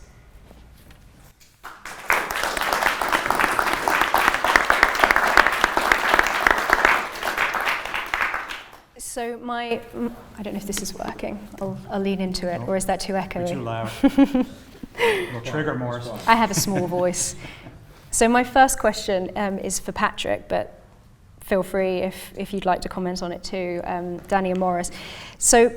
So I don't know if this is working. I'll lean into it, or is that too echoey? Too loud. It'll trigger Morris. I have a small voice. So my first question is for Patrick, but feel free if you'd like to comment on it too, Danny and Morris. So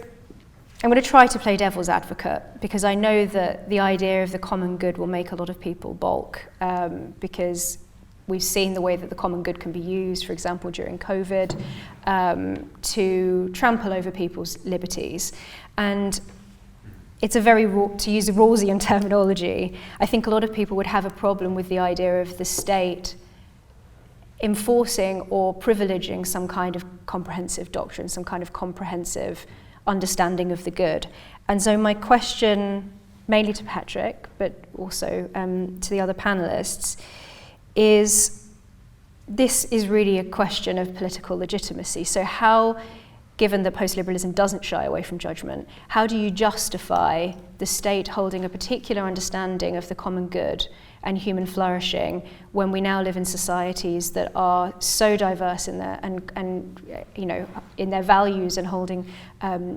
I'm going to try to play devil's advocate because I know that the idea of the common good will make a lot of people balk because we've seen the way that the common good can be used, for example, during COVID, to trample over people's liberties. And it's a very, to use a Rawlsian terminology, I think a lot of people would have a problem with the idea of the state enforcing or privileging some kind of comprehensive doctrine, some kind of comprehensive understanding of the good. And so my question, mainly to Patrick, but also to the other panelists, is this is really a question of political legitimacy. So how, given that post-liberalism doesn't shy away from judgment, how do you justify the state holding a particular understanding of the common good and human flourishing when we now live in societies that are so diverse in their and you know, in their values and holding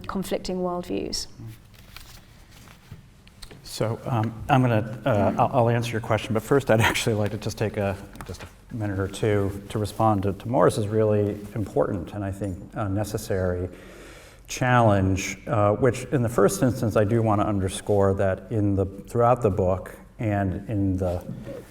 conflicting worldviews? So I'll answer your question, but first I'd actually like to just take just a minute or two to respond to Morris's really important and I think necessary challenge, which in the first instance I do want to underscore that throughout the book and in the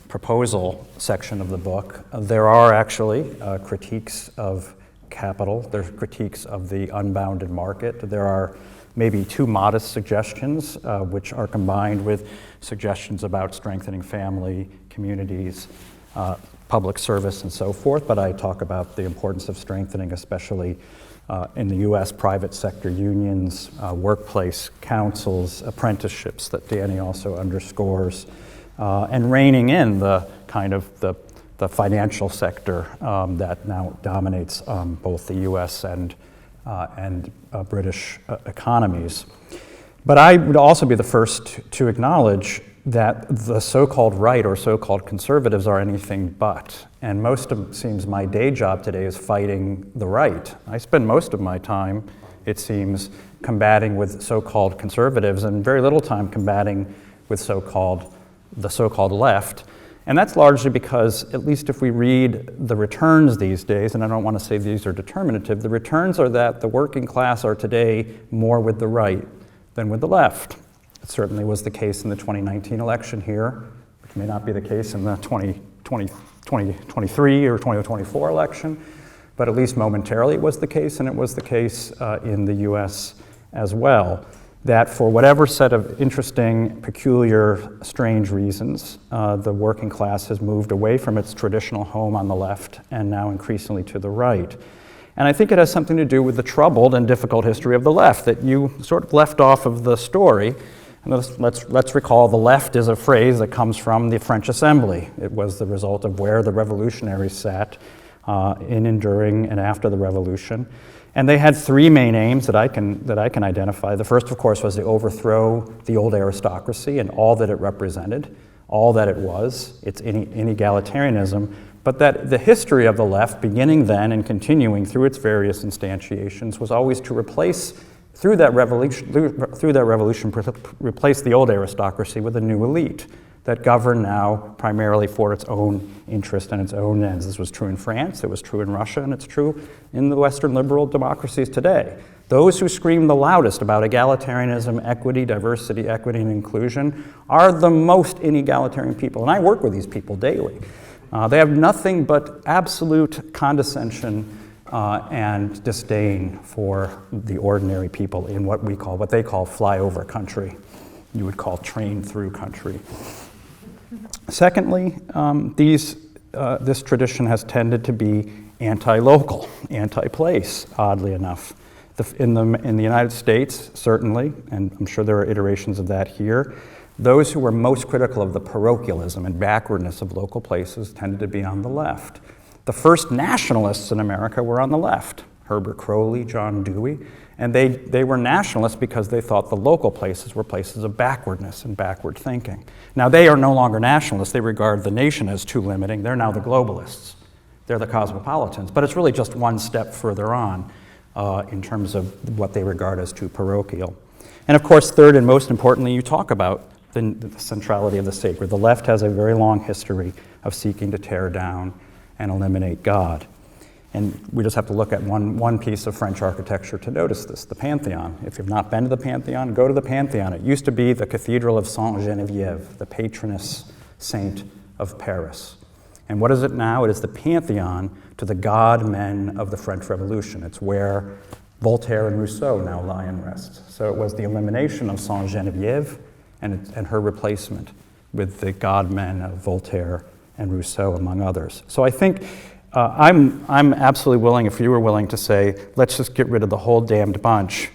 proposal section of the book, there are actually critiques of capital, there's critiques of the unbounded market, there are maybe two modest suggestions, which are combined with suggestions about strengthening family, communities, public service, and so forth. But I talk about the importance of strengthening, especially in the US, private sector unions, workplace councils, apprenticeships that Danny also underscores, and reining in the kind of the financial sector that now dominates both the US and British economies. But I would also be the first to acknowledge that the so-called right or so-called conservatives are anything but. And most of it seems my day job today is fighting the right. I spend most of my time, it seems, combating with so-called conservatives and very little time combating with the so-called left. And that's largely because, at least if we read the returns these days, and I don't want to say these are determinative, the returns are that the working class are today more with the right than with the left. It certainly was the case in the 2019 election here, which may not be the case in the 2023 or 2024 election, but at least momentarily it was the case, and it was the case in the US as well. That for whatever set of interesting, peculiar, strange reasons, the working class has moved away from its traditional home on the left and now increasingly to the right. And I think it has something to do with the troubled and difficult history of the left that you sort of left off of the story. And let's recall the left is a phrase that comes from the French Assembly. It was the result of where the revolutionaries sat in and during and after the revolution. And they had three main aims that I can identify. The first, of course, was to overthrow the old aristocracy and all that it represented, all that it was, its inegalitarianism, but that the history of the left, beginning then and continuing through its various instantiations, was always to replace, through that revolution, replace the old aristocracy with a new elite that govern now primarily for its own interest and its own ends. This was true in France, it was true in Russia, and it's true in the Western liberal democracies today. Those who scream the loudest about egalitarianism, equity, diversity, equity, and inclusion are the most inegalitarian people, and I work with these people daily. They have nothing but absolute condescension and disdain for the ordinary people in what they call flyover country. You would call train-through country. Secondly, this tradition has tended to be anti-local, anti-place, oddly enough. In the United States, certainly, and I'm sure there are iterations of that here, those who were most critical of the parochialism and backwardness of local places tended to be on the left. The first nationalists in America were on the left, Herbert Crowley, John Dewey, and they were nationalists because they thought the local places were places of backwardness and backward thinking. Now, they are no longer nationalists. They regard the nation as too limiting. They're now the globalists. They're the cosmopolitans. But it's really just one step further on in terms of what they regard as too parochial. And of course, third and most importantly, you talk about the centrality of the sacred. The left has a very long history of seeking to tear down and eliminate God. And we just have to look at one piece of French architecture to notice this, the Pantheon. If you've not been to the Pantheon, go to the Pantheon. It used to be the Cathedral of Sainte-Geneviève, the patroness saint of Paris. And what is it now? It is the Pantheon to the god-men of the French Revolution. It's where Voltaire and Rousseau now lie and rest. So it was the elimination of Sainte-Geneviève and her replacement with the god-men of Voltaire and Rousseau, among others. So I think I'm absolutely willing, if you were willing, to say, let's just get rid of the whole damned bunch.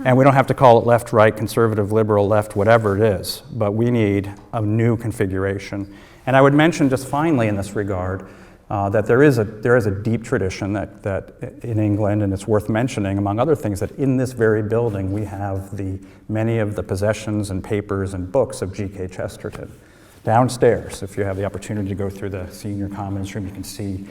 And we don't have to call it left, right, conservative, liberal, left, whatever it is. But we need a new configuration. And I would mention just finally in this regard that there is a deep tradition that in England, and it's worth mentioning, among other things, that in this very building we have many of the possessions and papers and books of G.K. Chesterton. Downstairs, if you have the opportunity to go through the senior commons room, you can see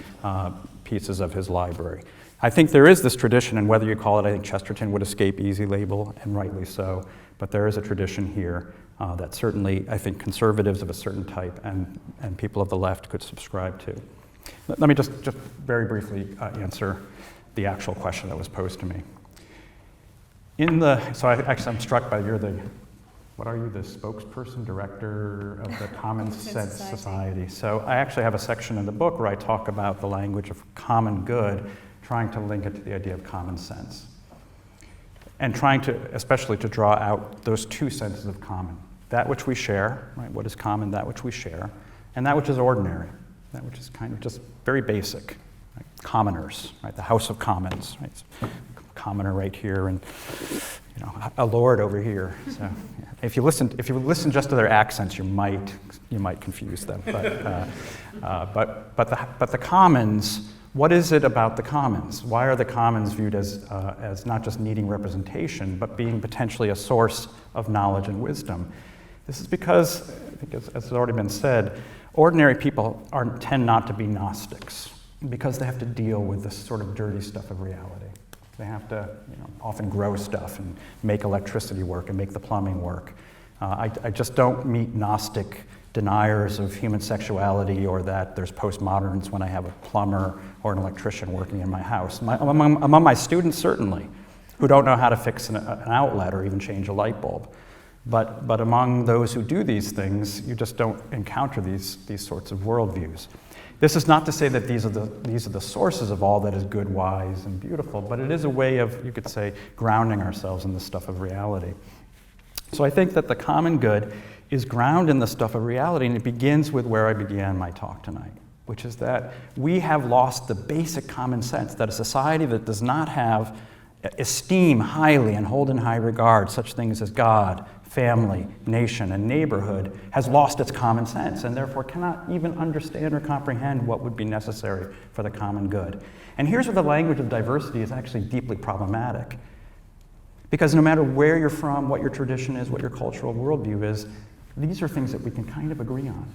pieces of his library. I think there is this tradition, and whether you call it, I think Chesterton would escape easy label, and rightly so, but there is a tradition here that certainly I think conservatives of a certain type and people of the left could subscribe to. Let me just very briefly answer the actual question that was posed to me. I'm struck by what are you, the spokesperson, director of the Common Sense Society. So I actually have a section in the book where I talk about the language of common good, trying to link it to the idea of common sense. And trying to, especially to draw out those two senses of common. That which we share, right? What is common, that which we share, and that which is ordinary, that which is kind of just very basic, right? Commoners, right? The House of Commons, right? Commoner right here, and a lord over here. So yeah. If you listen just to their accents, you might confuse them. But the commons. What is it about the commons? Why are the commons viewed as not just needing representation, but being potentially a source of knowledge and wisdom? This is because, I think as has already been said, ordinary people tend not to be Gnostics because they have to deal with this sort of dirty stuff of reality. They have to often grow stuff and make electricity work and make the plumbing work. I just don't meet Gnostic deniers of human sexuality or that there's postmoderns when I have a plumber or an electrician working in my house. Among my students, certainly, who don't know how to fix an outlet or even change a light bulb. But among those who do these things, you just don't encounter these sorts of worldviews. This is not to say that these are the sources of all that is good, wise, and beautiful, but it is a way of, you could say, grounding ourselves in the stuff of reality. So I think that the common good is grounded in the stuff of reality, and it begins with where I began my talk tonight, which is that we have lost the basic common sense that a society that does not esteem highly and hold in high regard such things as God, family, nation, and neighborhood has lost its common sense and therefore cannot even understand or comprehend what would be necessary for the common good. And here's where the language of diversity is actually deeply problematic. Because no matter where you're from, what your tradition is, what your cultural worldview is, these are things that we can kind of agree on.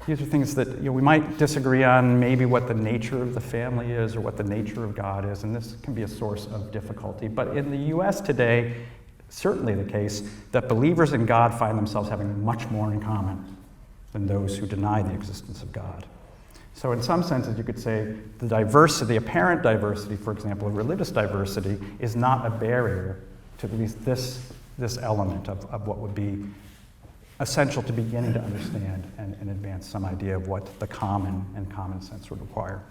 These are things that we might disagree on, maybe what the nature of the family is or what the nature of God is, and this can be a source of difficulty. But in the U.S. today, certainly the case that believers in God find themselves having much more in common than those who deny the existence of God. So in some senses, you could say the diversity, the apparent diversity, for example, of religious diversity, is not a barrier to at least this element of what would be essential to beginning to understand and advance some idea of what the common and common sense would require.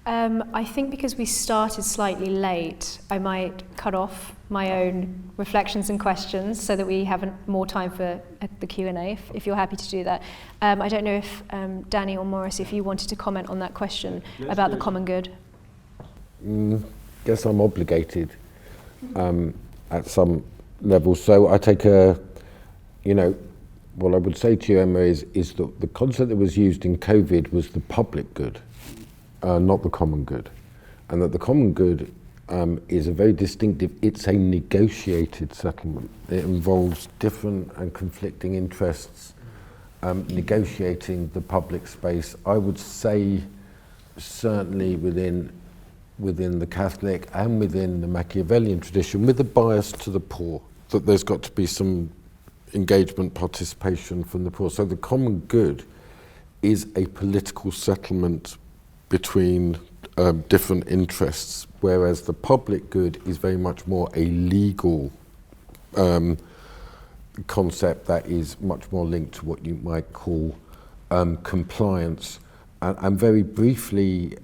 I think because we started slightly late, I might cut off my own reflections and questions so that we have more time for the Q&A, if you're happy to do that. I don't know if Danny or Maurice, if you wanted to comment on that question about the common good. Guess I'm obligated at some level. So I take what I would say to you, Emma, is that the concept that was used in COVID was the public good. Not the common good, and that the common good is a very distinctive, it's a negotiated settlement. It involves different and conflicting interests negotiating the public space. I would say certainly within the Catholic and within the Machiavellian tradition, with a bias to the poor, that there's got to be some engagement, participation from the poor. So the common good is a political settlement between different interests, whereas the public good is very much more a legal concept that is much more linked to what you might call compliance. And very briefly,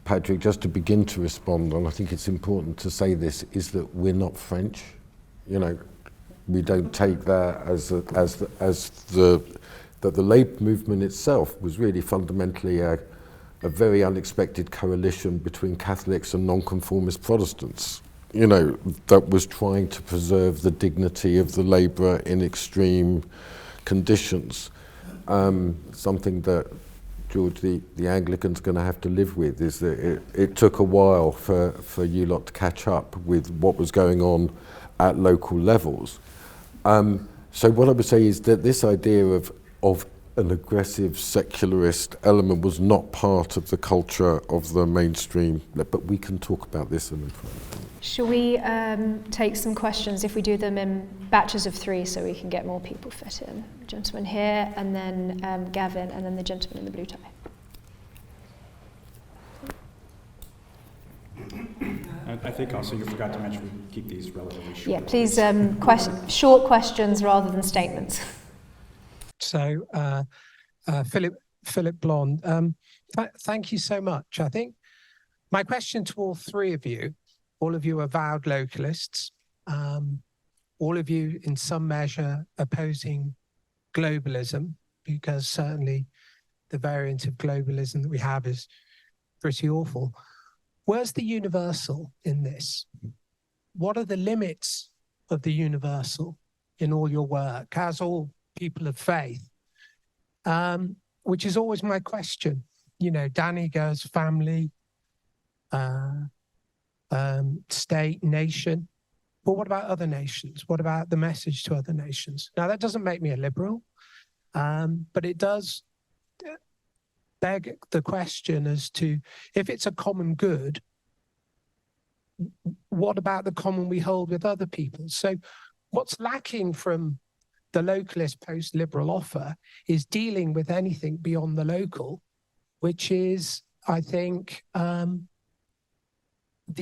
Patrick, just to begin to respond, and I think it's important to say this, is that we're not French. You know, we don't take that that the labour movement itself was really fundamentally a very unexpected coalition between Catholics and nonconformist Protestants, you know, that was trying to preserve the dignity of the labourer in extreme conditions. Something that, George, the Anglicans are going to have to live with is that it took a while for you lot to catch up with what was going on at local levels. So what I would say is that this idea of an aggressive secularist element was not part of the culture of the mainstream, but we can talk about this in a minute. Shall we take some questions if we do them in batches of 3 so we can get more people fit in? Gentleman here, and then Gavin, and then the gentleman in the blue tie. I think also you forgot to mention we keep these relatively short. Yeah, please, short questions rather than statements. So, Philip Blond, thank you so much. I think my question to all 3 of you, all of you are avowed localists, all of you in some measure opposing globalism, because certainly the variant of globalism that we have is pretty awful. Where's the universal in this? What are the limits of the universal in all your work, as all people of faith? Which is always my question. You know, Danny goes family, state, nation. But what about other nations? What about the message to other nations? Now, that doesn't make me a liberal, but it does beg the question as to, if it's a common good, what about the common we hold with other people? So what's lacking from the localist post-liberal offer is dealing with anything beyond the local, which is, I think, the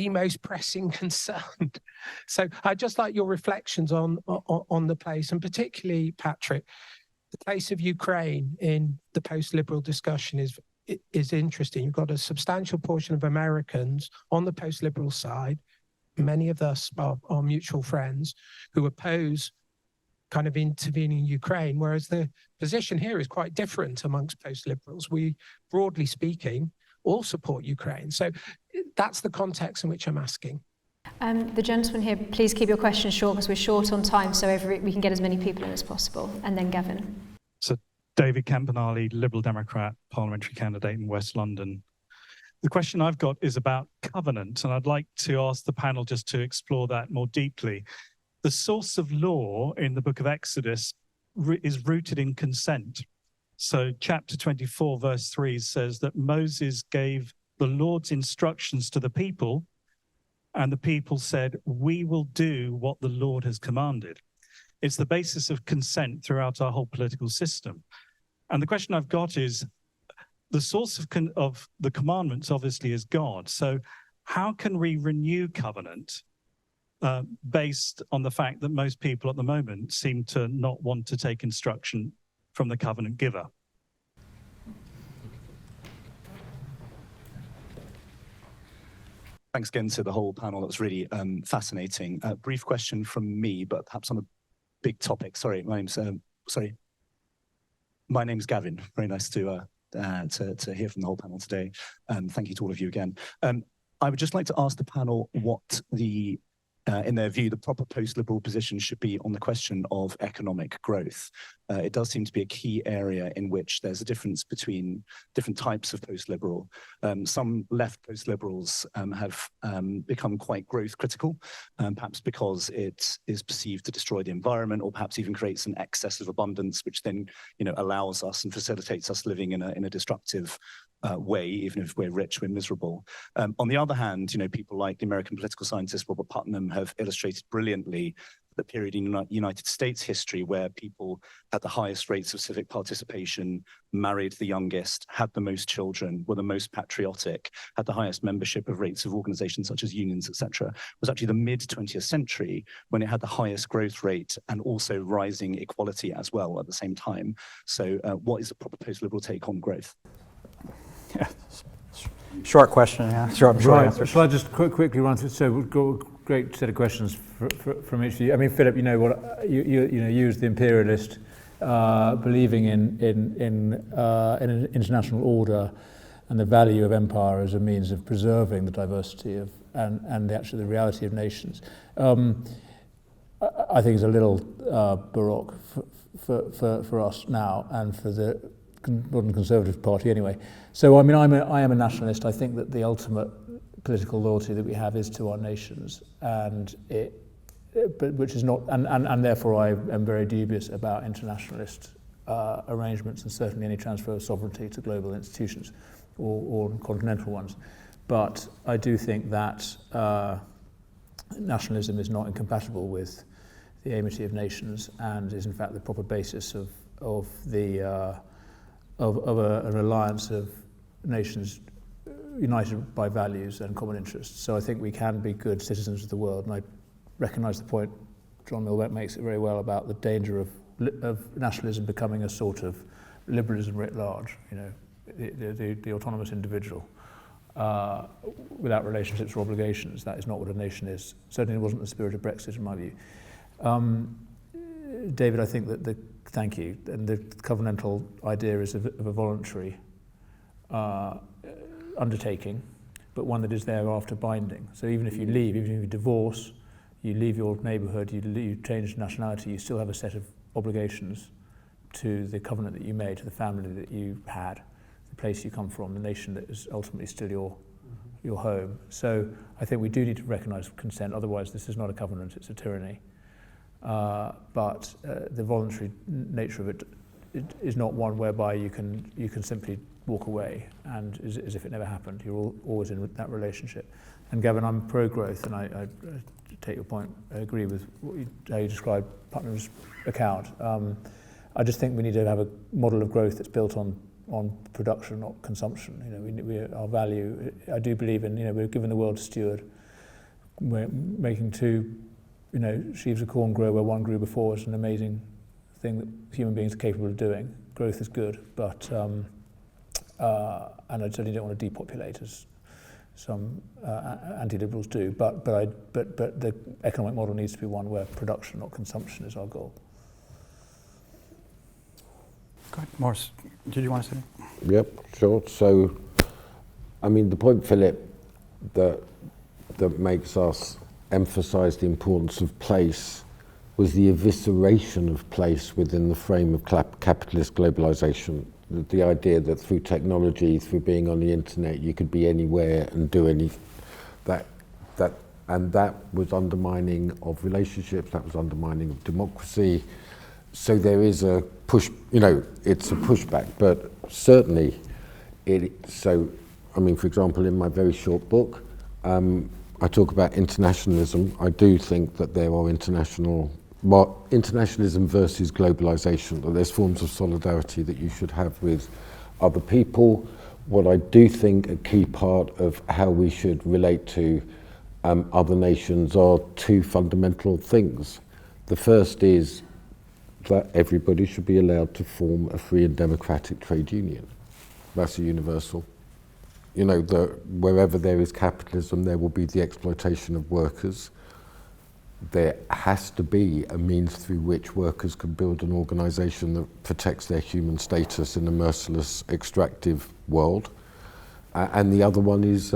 most pressing concern. So I'd just like your reflections on the place, and particularly, Patrick, the place of Ukraine in the post-liberal discussion is interesting. You've got a substantial portion of Americans on the post-liberal side, many of us are mutual friends, who oppose kind of intervening in Ukraine, whereas the position here is quite different amongst post-liberals. We, broadly speaking, all support Ukraine. So that's the context in which I'm asking. The gentleman here, please keep your questions short because we're short on time, so we can get as many people in as possible. And then Gavin. So David Campanale, Liberal Democrat parliamentary candidate in West London. The question I've got is about covenant, and I'd like to ask the panel just to explore that more deeply. The source of law in the book of Exodus is rooted in consent. So chapter 24, verse 3 says that Moses gave the Lord's instructions to the people, and the people said, "We will do what the Lord has commanded." It's the basis of consent throughout our whole political system. And the question I've got is, the source of the commandments obviously is God. So how can we renew covenant based on the fact that most people at the moment seem to not want to take instruction from the covenant giver? Thanks again to the whole panel. That was really fascinating. Brief question from me, but perhaps on a big topic. Sorry, my name's Gavin. Very nice to hear from the whole panel today. Thank you to all of you again. I would just like to ask the panel what in their view, the proper post-liberal position should be on the question of economic growth. It does seem to be a key area in which there's a difference between different types of post-liberal. Some left post-liberals have become quite growth critical, perhaps because it is perceived to destroy the environment, or perhaps even creates an excess of abundance, which then allows us and facilitates us living in a destructive way. Even if we're rich, we're miserable. On the other hand, people like the American political scientist Robert Putnam have illustrated brilliantly the period in United States history where people had the highest rates of civic participation, married the youngest, had the most children, were the most patriotic, had the highest membership of rates of organizations such as unions, etc., was actually the mid-20th century when it had the highest growth rate and also rising equality as well at the same time. So what is the proper post-liberal take on growth? Yeah. Short question, yeah. Short answer. Shall I just quickly run through? So we've got a great set of questions from each of you. I mean, Philip, you as the imperialist, believing in an international order and the value of empire as a means of preserving the diversity of and actually the reality of nations. I think is a little baroque for us now and for the modern Conservative Party anyway. So I mean, I am a nationalist. I think that the ultimate political loyalty that we have is to our nations, which is not, and therefore I am very dubious about internationalist arrangements and certainly any transfer of sovereignty to global institutions or continental ones. But I do think that nationalism is not incompatible with the amity of nations and is in fact the proper basis of an alliance of nations united by values and common interests. So I think we can be good citizens of the world, and I recognise the point John Milbeck makes it very well about the danger of nationalism becoming a sort of liberalism writ large, the autonomous individual without relationships or obligations. That is not what a nation is. Certainly it wasn't the spirit of Brexit in my view. David, I think that thank you. And the covenantal idea is of a voluntary undertaking, but one that is thereafter binding. So even if you leave, even if you divorce, you leave your neighbourhood, you change nationality, you still have a set of obligations to the covenant that you made, to the family that you had, the place you come from, the nation that is ultimately still your home. So I think we do need to recognise consent, otherwise this is not a covenant, it's a tyranny. But the voluntary nature of it is not one whereby you can simply walk away and as if it never happened. You're always in that relationship. And Gavin, I'm pro-growth, and I take your point. I agree with how you described Putnam's account. I just think we need to have a model of growth that's built on production, not consumption. Our value. I do believe in. We're given the world to steward. We're making two. Sheaves of corn grow where one grew before is an amazing thing that human beings are capable of doing. Growth is good, but and I certainly don't want to depopulate as some anti-liberals do. But the economic model needs to be one where production, not consumption, is our goal. Go ahead, Morris. Did you want to say? Yep, sure. So, I mean, the point, Philip, that makes us emphasise the importance of place was the evisceration of place within the frame of capitalist globalisation. The idea that through technology, through being on the internet, you could be anywhere and do anything. That was undermining of relationships. That was undermining of democracy. So there is a push. It's a pushback. But certainly, for example, in my very short book, I talk about internationalism. I do think that there are internationalism versus globalization, that there's forms of solidarity that you should have with other people. What I do think a key part of how we should relate to other nations are two fundamental things. The first is that everybody should be allowed to form a free and democratic trade union. That's a universal. That wherever there is capitalism, there will be the exploitation of workers. There has to be a means through which workers can build an organisation that protects their human status in a merciless, extractive world. And the other one is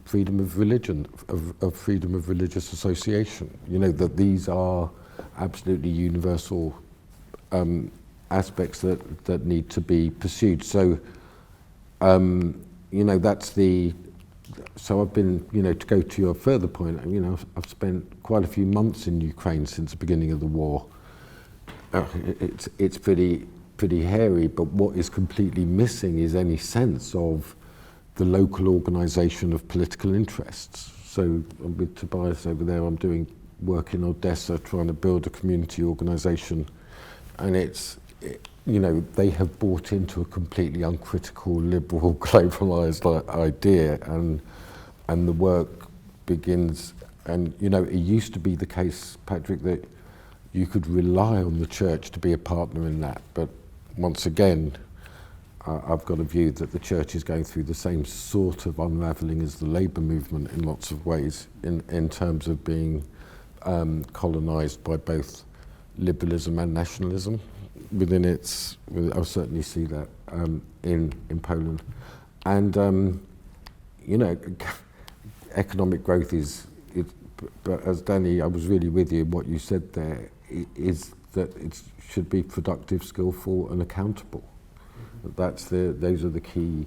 freedom of religion, of freedom of religious association. That these are absolutely universal aspects that need to be pursued. So. That's the. So I've been, to go to your further point, I've spent quite a few months in Ukraine since the beginning of the war. It's pretty hairy, but what is completely missing is any sense of the local organisation of political interests. So with Tobias over there, I'm doing work in Odessa trying to build a community organisation, and they have bought into a completely uncritical, liberal, globalised idea, and the work begins. And it used to be the case, Patrick, that you could rely on the church to be a partner in that, but once again, I've got a view that the church is going through the same sort of unravelling as the labour movement in lots of ways, in terms of being colonised by both liberalism and nationalism within its. I certainly see that in Poland, and economic growth is. But as Danny, I was really with you. What you said there is that it should be productive, skillful, and accountable. Those are the key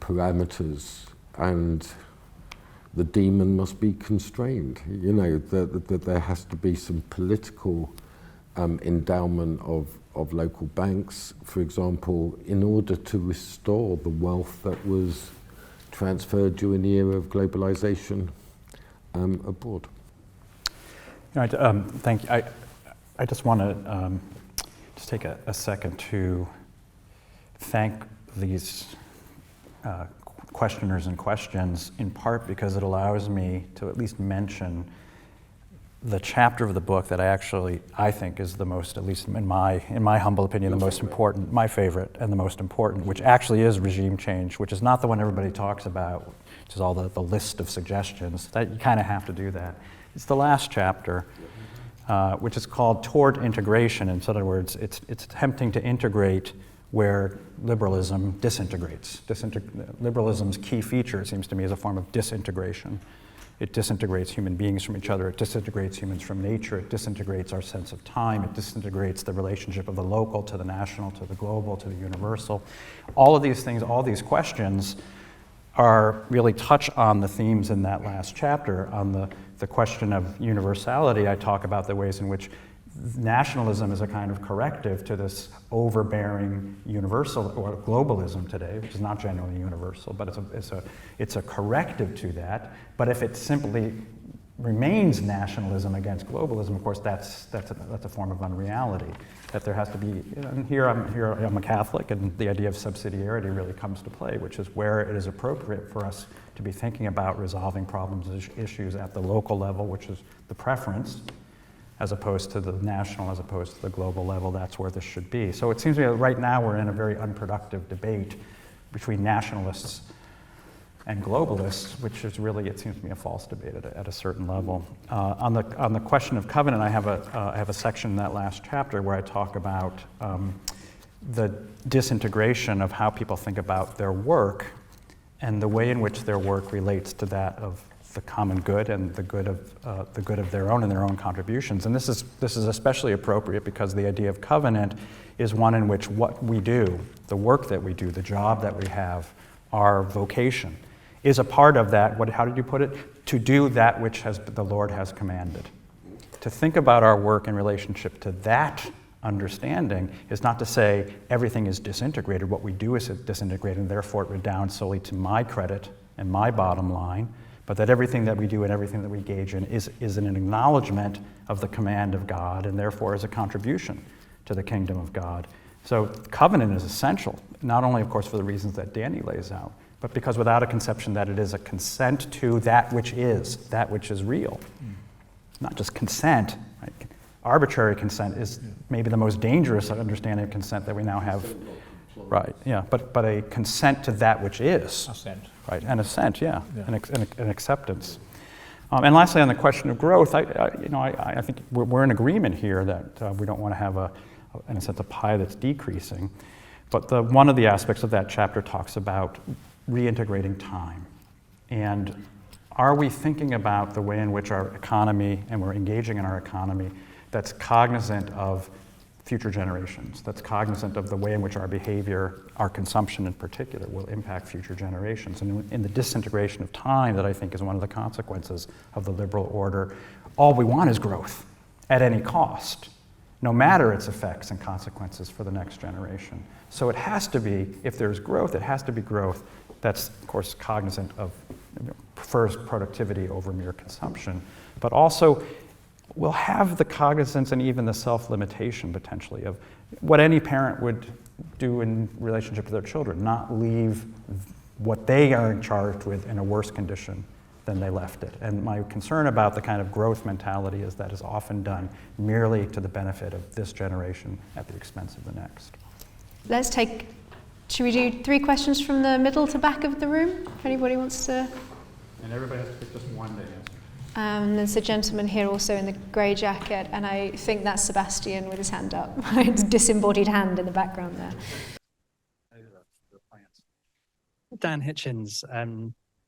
parameters, and the demon must be constrained. That there has to be some political endowment of local banks, for example, in order to restore the wealth that was transferred during the era of globalization abroad. Thank you. I just want to just take a second to thank these questioners and questions, in part because it allows me to at least mention the chapter of the book that I think is the most, at least in my humble opinion, the most important, my favorite and the most important, which actually is regime change, which is not the one everybody talks about, which is all the list of suggestions. That you kind of have to do that. It's the last chapter, which is called Toward Integration. In other words, it's attempting to integrate where liberalism disintegrates. Liberalism's key feature, it seems to me, is a form of disintegration. It disintegrates human beings from each other. It disintegrates humans from nature. It disintegrates our sense of time. It disintegrates the relationship of the local to the national, to the global, to the universal. All of these things, all these questions really touch on the themes in that last chapter. On the question of universality, I talk about the ways in which nationalism is a kind of corrective to this overbearing universal or globalism today, which is not genuinely universal, but it's a corrective to that. But if it simply remains nationalism against globalism, of course, that's a form of unreality. That there has to be. And here I'm a Catholic, and the idea of subsidiarity really comes to play, which is where it is appropriate for us to be thinking about resolving problems and issues at the local level, which is the preference, as opposed to the national, as opposed to the global level. That's where this should be. So it seems to me that right now we're in a very unproductive debate between nationalists and globalists, which is really, it seems to me, a false debate at a certain level. On the question of covenant, I have a section in that last chapter where I talk about the disintegration of how people think about their work and the way in which their work relates to that of the common good and the good of their own and their own contributions. And this is especially appropriate because the idea of covenant is one in which what we do, the work that we do, the job that we have, our vocation, is a part of that. How did you put it? To do that which the Lord has commanded. To think about our work in relationship to that understanding is not to say everything is disintegrated. What we do is disintegrated, and therefore it redounds solely to my credit and my bottom line, but that everything that we do and everything that we engage in is an acknowledgement of the command of God, and therefore is a contribution to the kingdom of God. So covenant is essential, not only, of course, for the reasons that Danny lays out, but because without a conception that it is a consent to that which is real. Not just consent. Right? Arbitrary consent is maybe the most dangerous understanding of consent that we now have. Right, yeah, but a consent to that which is. Assent. Right, an assent, yeah. An acceptance. And lastly, on the question of growth, I think we're in agreement here that we don't want to have in a sense, a pie that's decreasing. But one of the aspects of that chapter talks about reintegrating time. And are we thinking about the way in which our economy, and we're engaging in our economy, that's cognizant of future generations, that's cognizant of the way in which our behavior, our consumption in particular, will impact future generations. And in the disintegration of time that I think is one of the consequences of the liberal order, all we want is growth at any cost, no matter its effects and consequences for the next generation. So it has to be, if there's growth, it has to be growth that's, of course, cognizant of, prefers productivity over mere consumption, but also will have the cognizance and even the self-limitation, potentially, of what any parent would do in relationship to their children, not leave what they are charged with in a worse condition than they left it. And my concern about the kind of growth mentality is that is often done merely to the benefit of this generation at the expense of the next. Should we do 3 questions from the middle to back of the room, if anybody wants to? And everybody has to pick just one to answer. There's a gentleman here also in the grey jacket, and I think that's Sebastian with his hand up. It's a disembodied hand in the background there. Dan Hitchens,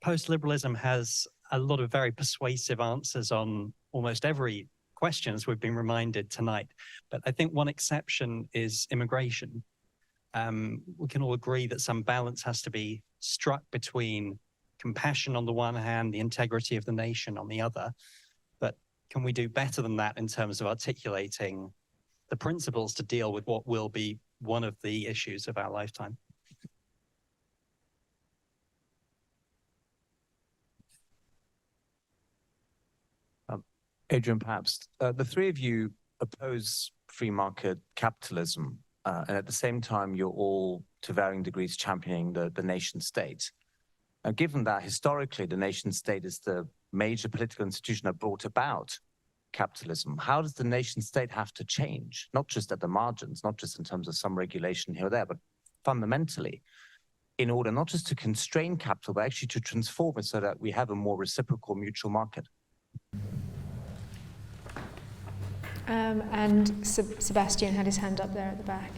post-liberalism has a lot of very persuasive answers on almost every question, as we've been reminded tonight. But I think one exception is immigration. We can all agree that some balance has to be struck between compassion on the one hand, the integrity of the nation on the other. But can we do better than that in terms of articulating the principles to deal with what will be one of the issues of our lifetime? Adrian, perhaps, the 3 of you oppose free market capitalism, and at the same time, you're all, to varying degrees, championing the nation state. And given that historically the nation state is the major political institution that brought about capitalism, how does the nation state have to change? Not just at the margins, not just in terms of some regulation here or there, but fundamentally, in order not just to constrain capital, but actually to transform it so that we have a more reciprocal mutual market. And Sebastian had his hand up there at the back.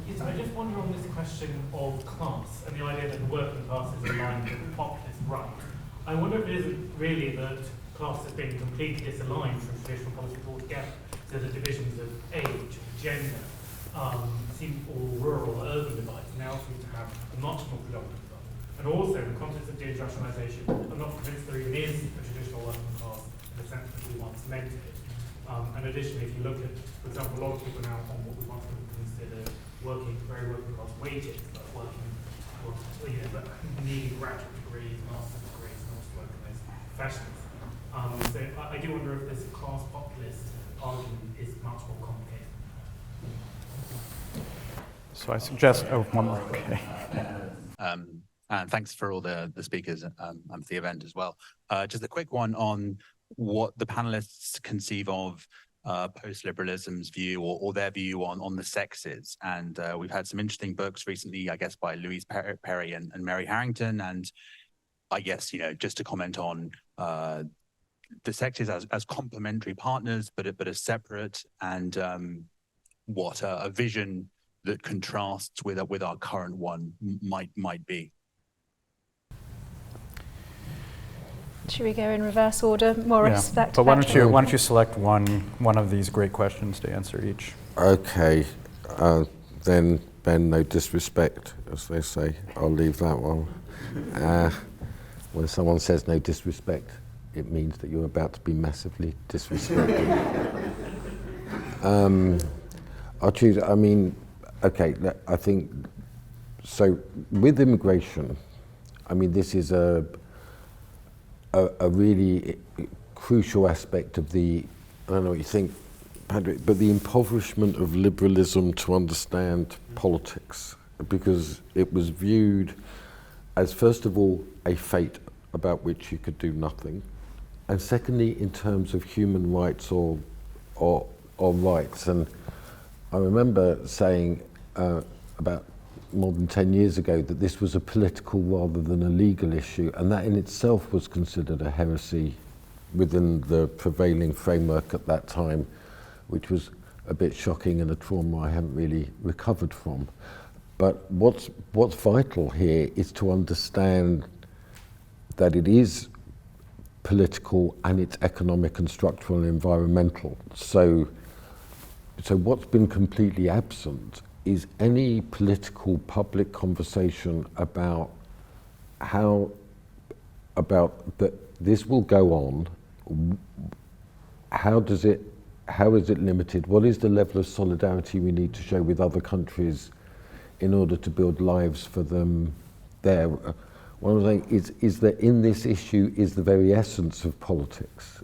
Yes, I just wonder on this question of class and the idea that the working class is aligned with the populist right. I wonder if it isn't really that class has been completely disaligned from traditional politics altogether. So the divisions of age, gender, or rural or urban divides now seem to have a much more predominant role. And also in the context of deindustrialisation, I'm not convinced there even is a traditional working class in the sense that we once meant it. And additionally, if you look at, for example, a lot of people now on what we once would consider very working class wages, but but needing graduate degrees, master's degrees, and also working in those professions. So I do wonder if this class populist argument is much more complicated. So I suggest, one more, okay. And thanks for all the speakers and for the event as well. Just a quick one on what the panelists conceive of post-liberalism's view or their view on the sexes. And we've had some interesting books recently, I guess, by Louise Perry and Mary Harrington. And I guess, just to comment on the sexes as complementary partners, but as separate, and what a vision that contrasts with our current one might be. Should we go in reverse order? Morris, back to but why Patrick. don't you select one of these great questions to answer each? Okay, then Ben, no disrespect, as they say. I'll leave that one. When someone says no disrespect, it means that you're about to be massively disrespected. I'll choose. Okay. I think so. With immigration, this is a really crucial aspect of the, I don't know what you think, Patrick, but the impoverishment of liberalism to understand politics, because it was viewed as, first of all, a fate about which you could do nothing, and secondly, in terms of human rights or rights. And I remember saying about more than 10 years ago that this was a political rather than a legal issue, and that in itself was considered a heresy within the prevailing framework at that time, which was a bit shocking and a trauma I haven't really recovered from. But what's vital here is to understand that it is political and it's economic and structural and environmental. So what's been completely absent is any political public conversation about that this will go on. How is it limited? What is the level of solidarity we need to show with other countries in order to build lives for them there. What I'm saying is that in this issue is the very essence of politics,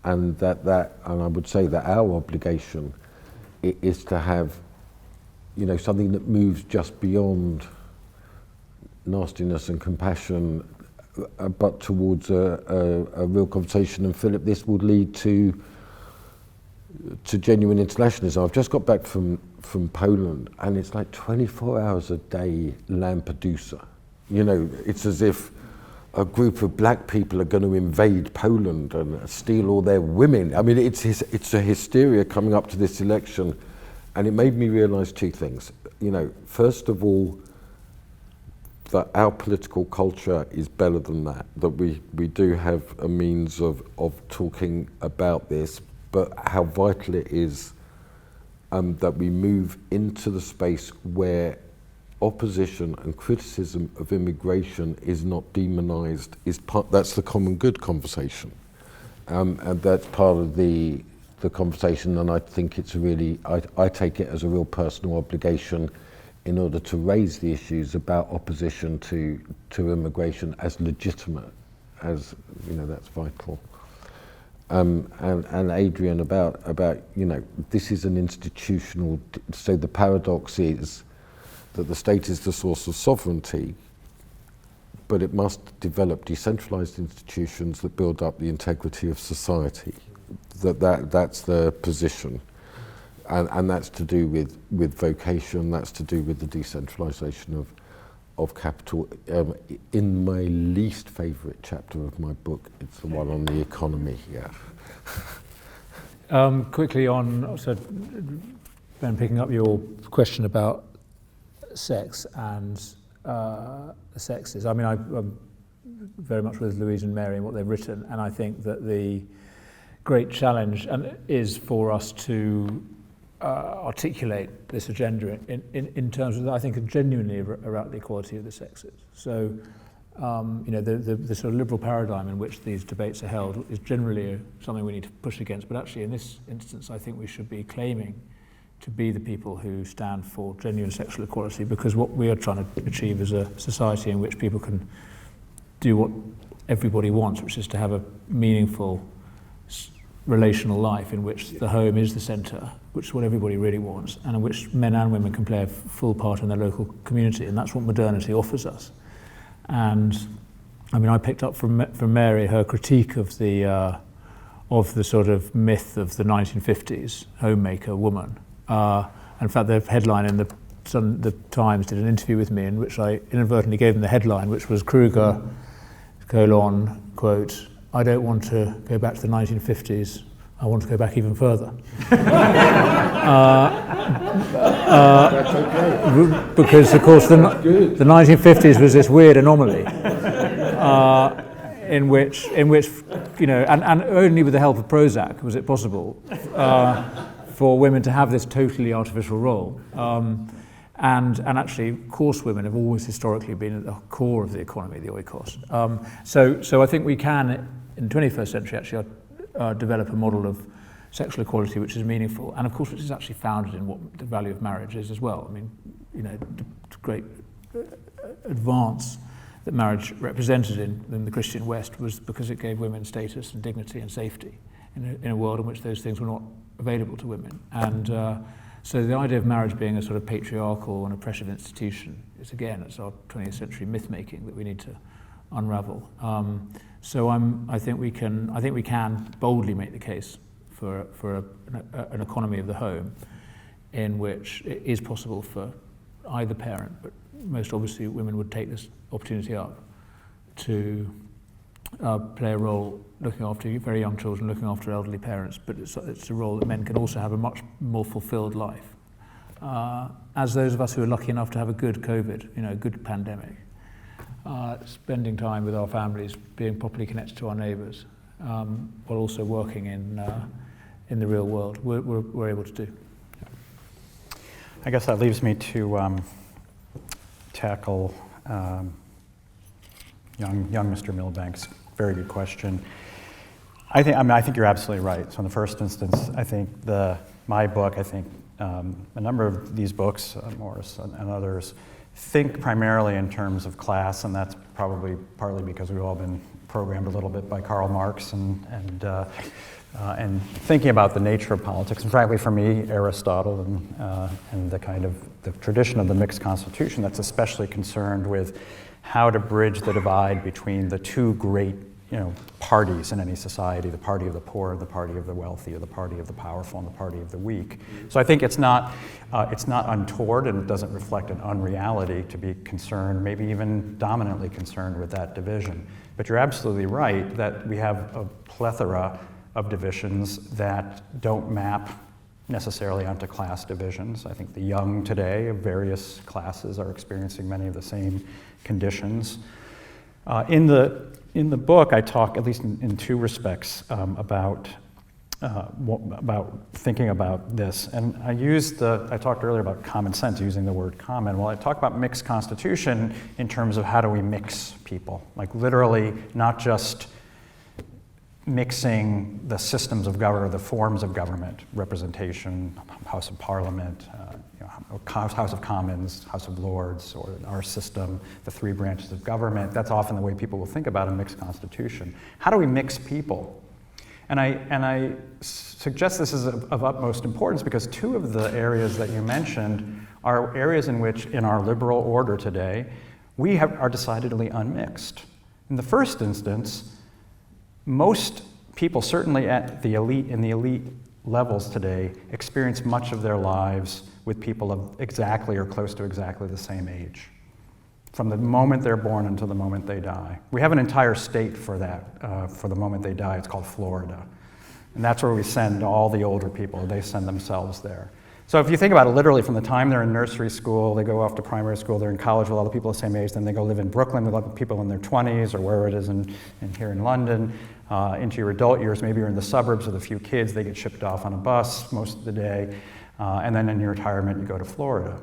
and and I would say that our obligation is to have, you know, something that moves just beyond nastiness and compassion, but towards a real conversation. And Philip, this would lead to genuine internationalism. I've just got back from Poland, and it's like 24 hours a day Lampedusa. You know, it's as if a group of black people are going to invade Poland and steal all their women. I mean, it's a hysteria coming up to this election, and it made me realise two things. You know, first of all, that our political culture is better than that we do have a means of talking about this, but how vital it is that we move into the space where opposition and criticism of immigration is not demonized. That's the common good conversation, and that's part of the conversation. And I think it's I take it as a real personal obligation in order to raise the issues about opposition to immigration as legitimate, as, you know, that's vital. And Adrian, about, you know, this is an institutional, so the paradox is that the state is the source of sovereignty, but it must develop decentralized institutions that build up the integrity of society. That's the position. And that's to do with vocation, that's to do with the decentralization of capital. In my least favorite chapter of my book, it's the one on the economy, yeah. Quickly on, so Ben, picking up your question about sex and the sexes. I mean, I'm very much with Louise and Mary and what they've written, and I think that the great challenge is for us to articulate this agenda in terms of, I think, genuinely about the equality of the sexes. So, you know, the sort of liberal paradigm in which these debates are held is generally something we need to push against. But actually, in this instance, I think we should be claiming to be the people who stand for genuine sexual equality, because what we are trying to achieve is a society in which people can do what everybody wants, which is to have a meaningful relational life in which the home is the centre, which is what everybody really wants, and in which men and women can play a full part in their local community, and that's what modernity offers us. And I mean, I picked up from Mary her critique of the sort of myth of the 1950s homemaker woman. In fact, the headline in the Times did an interview with me in which I inadvertently gave them the headline, which was Kruger, quote, "I don't want to go back to the 1950s, I want to go back even further." That's okay. Because, of course, the 1950s was this weird anomaly in which, you know, and only with the help of Prozac was it possible for women to have this totally artificial role. And actually, coarse women have always historically been at the core of the economy, the oikos. So I think we can, in the 21st century, actually develop a model of sexual equality which is meaningful, and of course which is actually founded in what the value of marriage is as well. I mean, you know, the great advance that marriage represented in the Christian West was because it gave women status and dignity and safety in a world in which those things were not available to women. And so the idea of marriage being a sort of patriarchal and oppressive institution is, again, it's our 20th century myth-making that we need to unravel. So I think we can boldly make the case for an economy of the home in which it is possible for either parent, but most obviously women would take this opportunity up to play a role looking after very young children, looking after elderly parents, but it's a role that men can also have a much more fulfilled life. As those of us who are lucky enough to have a good COVID, you know, a good pandemic, spending time with our families, being properly connected to our neighbours, while also working in the real world, we're able to do. I guess that leaves me to tackle young Mr. Milbank's very good question. I think you're absolutely right. So in the first instance, I think my book, a number of these books, Morris and others, think primarily in terms of class, and that's probably partly because we've all been programmed a little bit by Karl Marx and thinking about the nature of politics. And frankly, for me, Aristotle and the kind of the tradition of the mixed constitution that's especially concerned with how to bridge the divide between the two great parties in any society, the party of the poor and the party of the wealthy, or the party of the powerful and the party of the weak. So I think it's not untoward, and it doesn't reflect an unreality to be concerned, maybe even dominantly concerned with that division. But you're absolutely right that we have a plethora of divisions that don't map necessarily onto class divisions. I think the young today of various classes are experiencing many of the same conditions. In the book, I talk, at least in two respects, about thinking about this. And I talked earlier about common sense, using the word common. Well, I talk about mixed constitution in terms of how do we mix people, like literally not just mixing the systems of government, or the forms of government, representation, House of Parliament, House of Commons, House of Lords, or our system, the three branches of government. That's often the way people will think about a mixed constitution. How do we mix people? And I suggest this is of utmost importance because two of the areas that you mentioned are areas in which, in our liberal order today, we are decidedly unmixed. In the first instance, most people, certainly at the elite, in the elite levels today, experience much of their lives with people of exactly or close to exactly the same age, from the moment they're born until the moment they die. We have an entire state for that, for the moment they die. It's called Florida. And that's where we send all the older people. They send themselves there. So if you think about it, literally from the time they're in nursery school, they go off to primary school, they're in college with all the people the same age, then they go live in Brooklyn with other people in their 20s or wherever it is here in London, into your adult years. Maybe you're in the suburbs with a few kids, they get shipped off on a bus most of the day, and then in your retirement you go to Florida.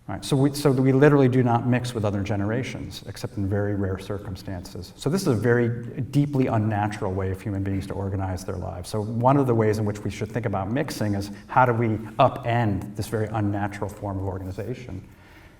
Right, so we literally do not mix with other generations, except in very rare circumstances. So this is a very deeply unnatural way of human beings to organize their lives. So one of the ways in which we should think about mixing is how do we upend this very unnatural form of organization?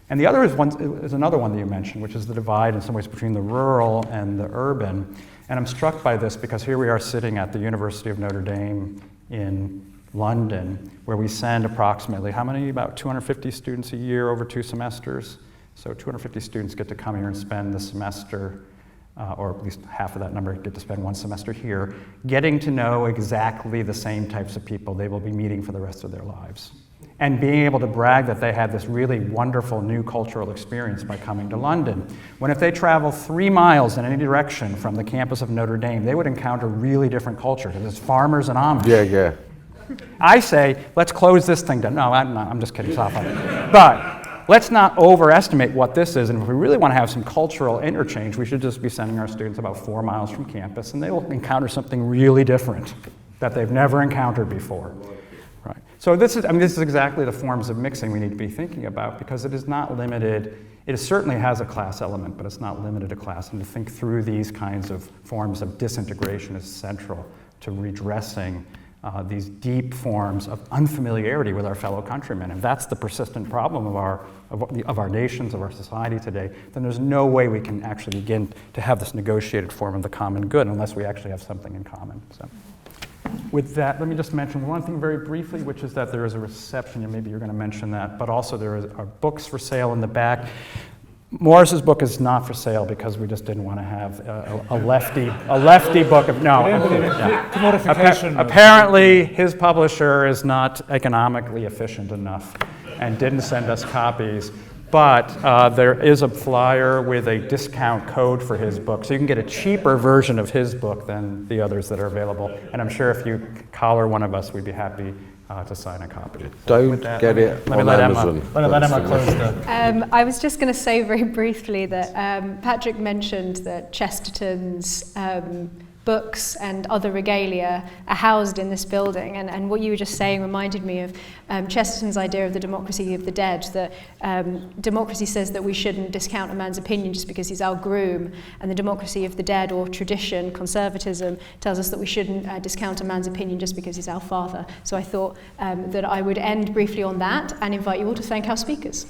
And the other is another one that you mentioned, which is the divide in some ways between the rural and the urban. And I'm struck by this because here we are sitting at the University of Notre Dame in London, where we send approximately, how many? About 250 students a year over 2 semesters. So 250 students get to come here and spend the semester, or at least half of that number get to spend 1 semester here, getting to know exactly the same types of people they will be meeting for the rest of their lives. And being able to brag that they had this really wonderful new cultural experience by coming to London. When if they travel 3 miles in any direction from the campus of Notre Dame, they would encounter really different culture, because it's farmers and Amish. Yeah. I say, let's close this thing down. No, I'm just kidding, stop it. But let's not overestimate what this is, and if we really want to have some cultural interchange, we should just be sending our students about 4 miles from campus, and they will encounter something really different that they've never encountered before. Right. So this is exactly the forms of mixing we need to be thinking about, because it is not limited. It certainly has a class element, but it's not limited to class, and to think through these kinds of forms of disintegration is central to redressing these deep forms of unfamiliarity with our fellow countrymen. If that's the persistent problem of our nations, of our society today, then there's no way we can actually begin to have this negotiated form of the common good unless we actually have something in common. So, with that, let me just mention one thing very briefly, which is that there is a reception, and maybe you're going to mention that, but also there are books for sale in the back. Morris's book is not for sale because we just didn't want to have a lefty book of no. Apparently, his publisher is not economically efficient enough and didn't send us copies. But there is a flyer with a discount code for his book, so you can get a cheaper version of his book than the others that are available. And I'm sure if you collar one of us, we'd be happy to sign a copy. Don't get it on Amazon. Let Emma close the... I was just going to say very briefly that Patrick mentioned that Chesterton's books and other regalia are housed in this building. And what you were just saying reminded me of Chesterton's idea of the democracy of the dead, that democracy says that we shouldn't discount a man's opinion just because he's our groom, and the democracy of the dead, or tradition, conservatism, tells us that we shouldn't discount a man's opinion just because he's our father. So I thought that I would end briefly on that and invite you all to thank our speakers.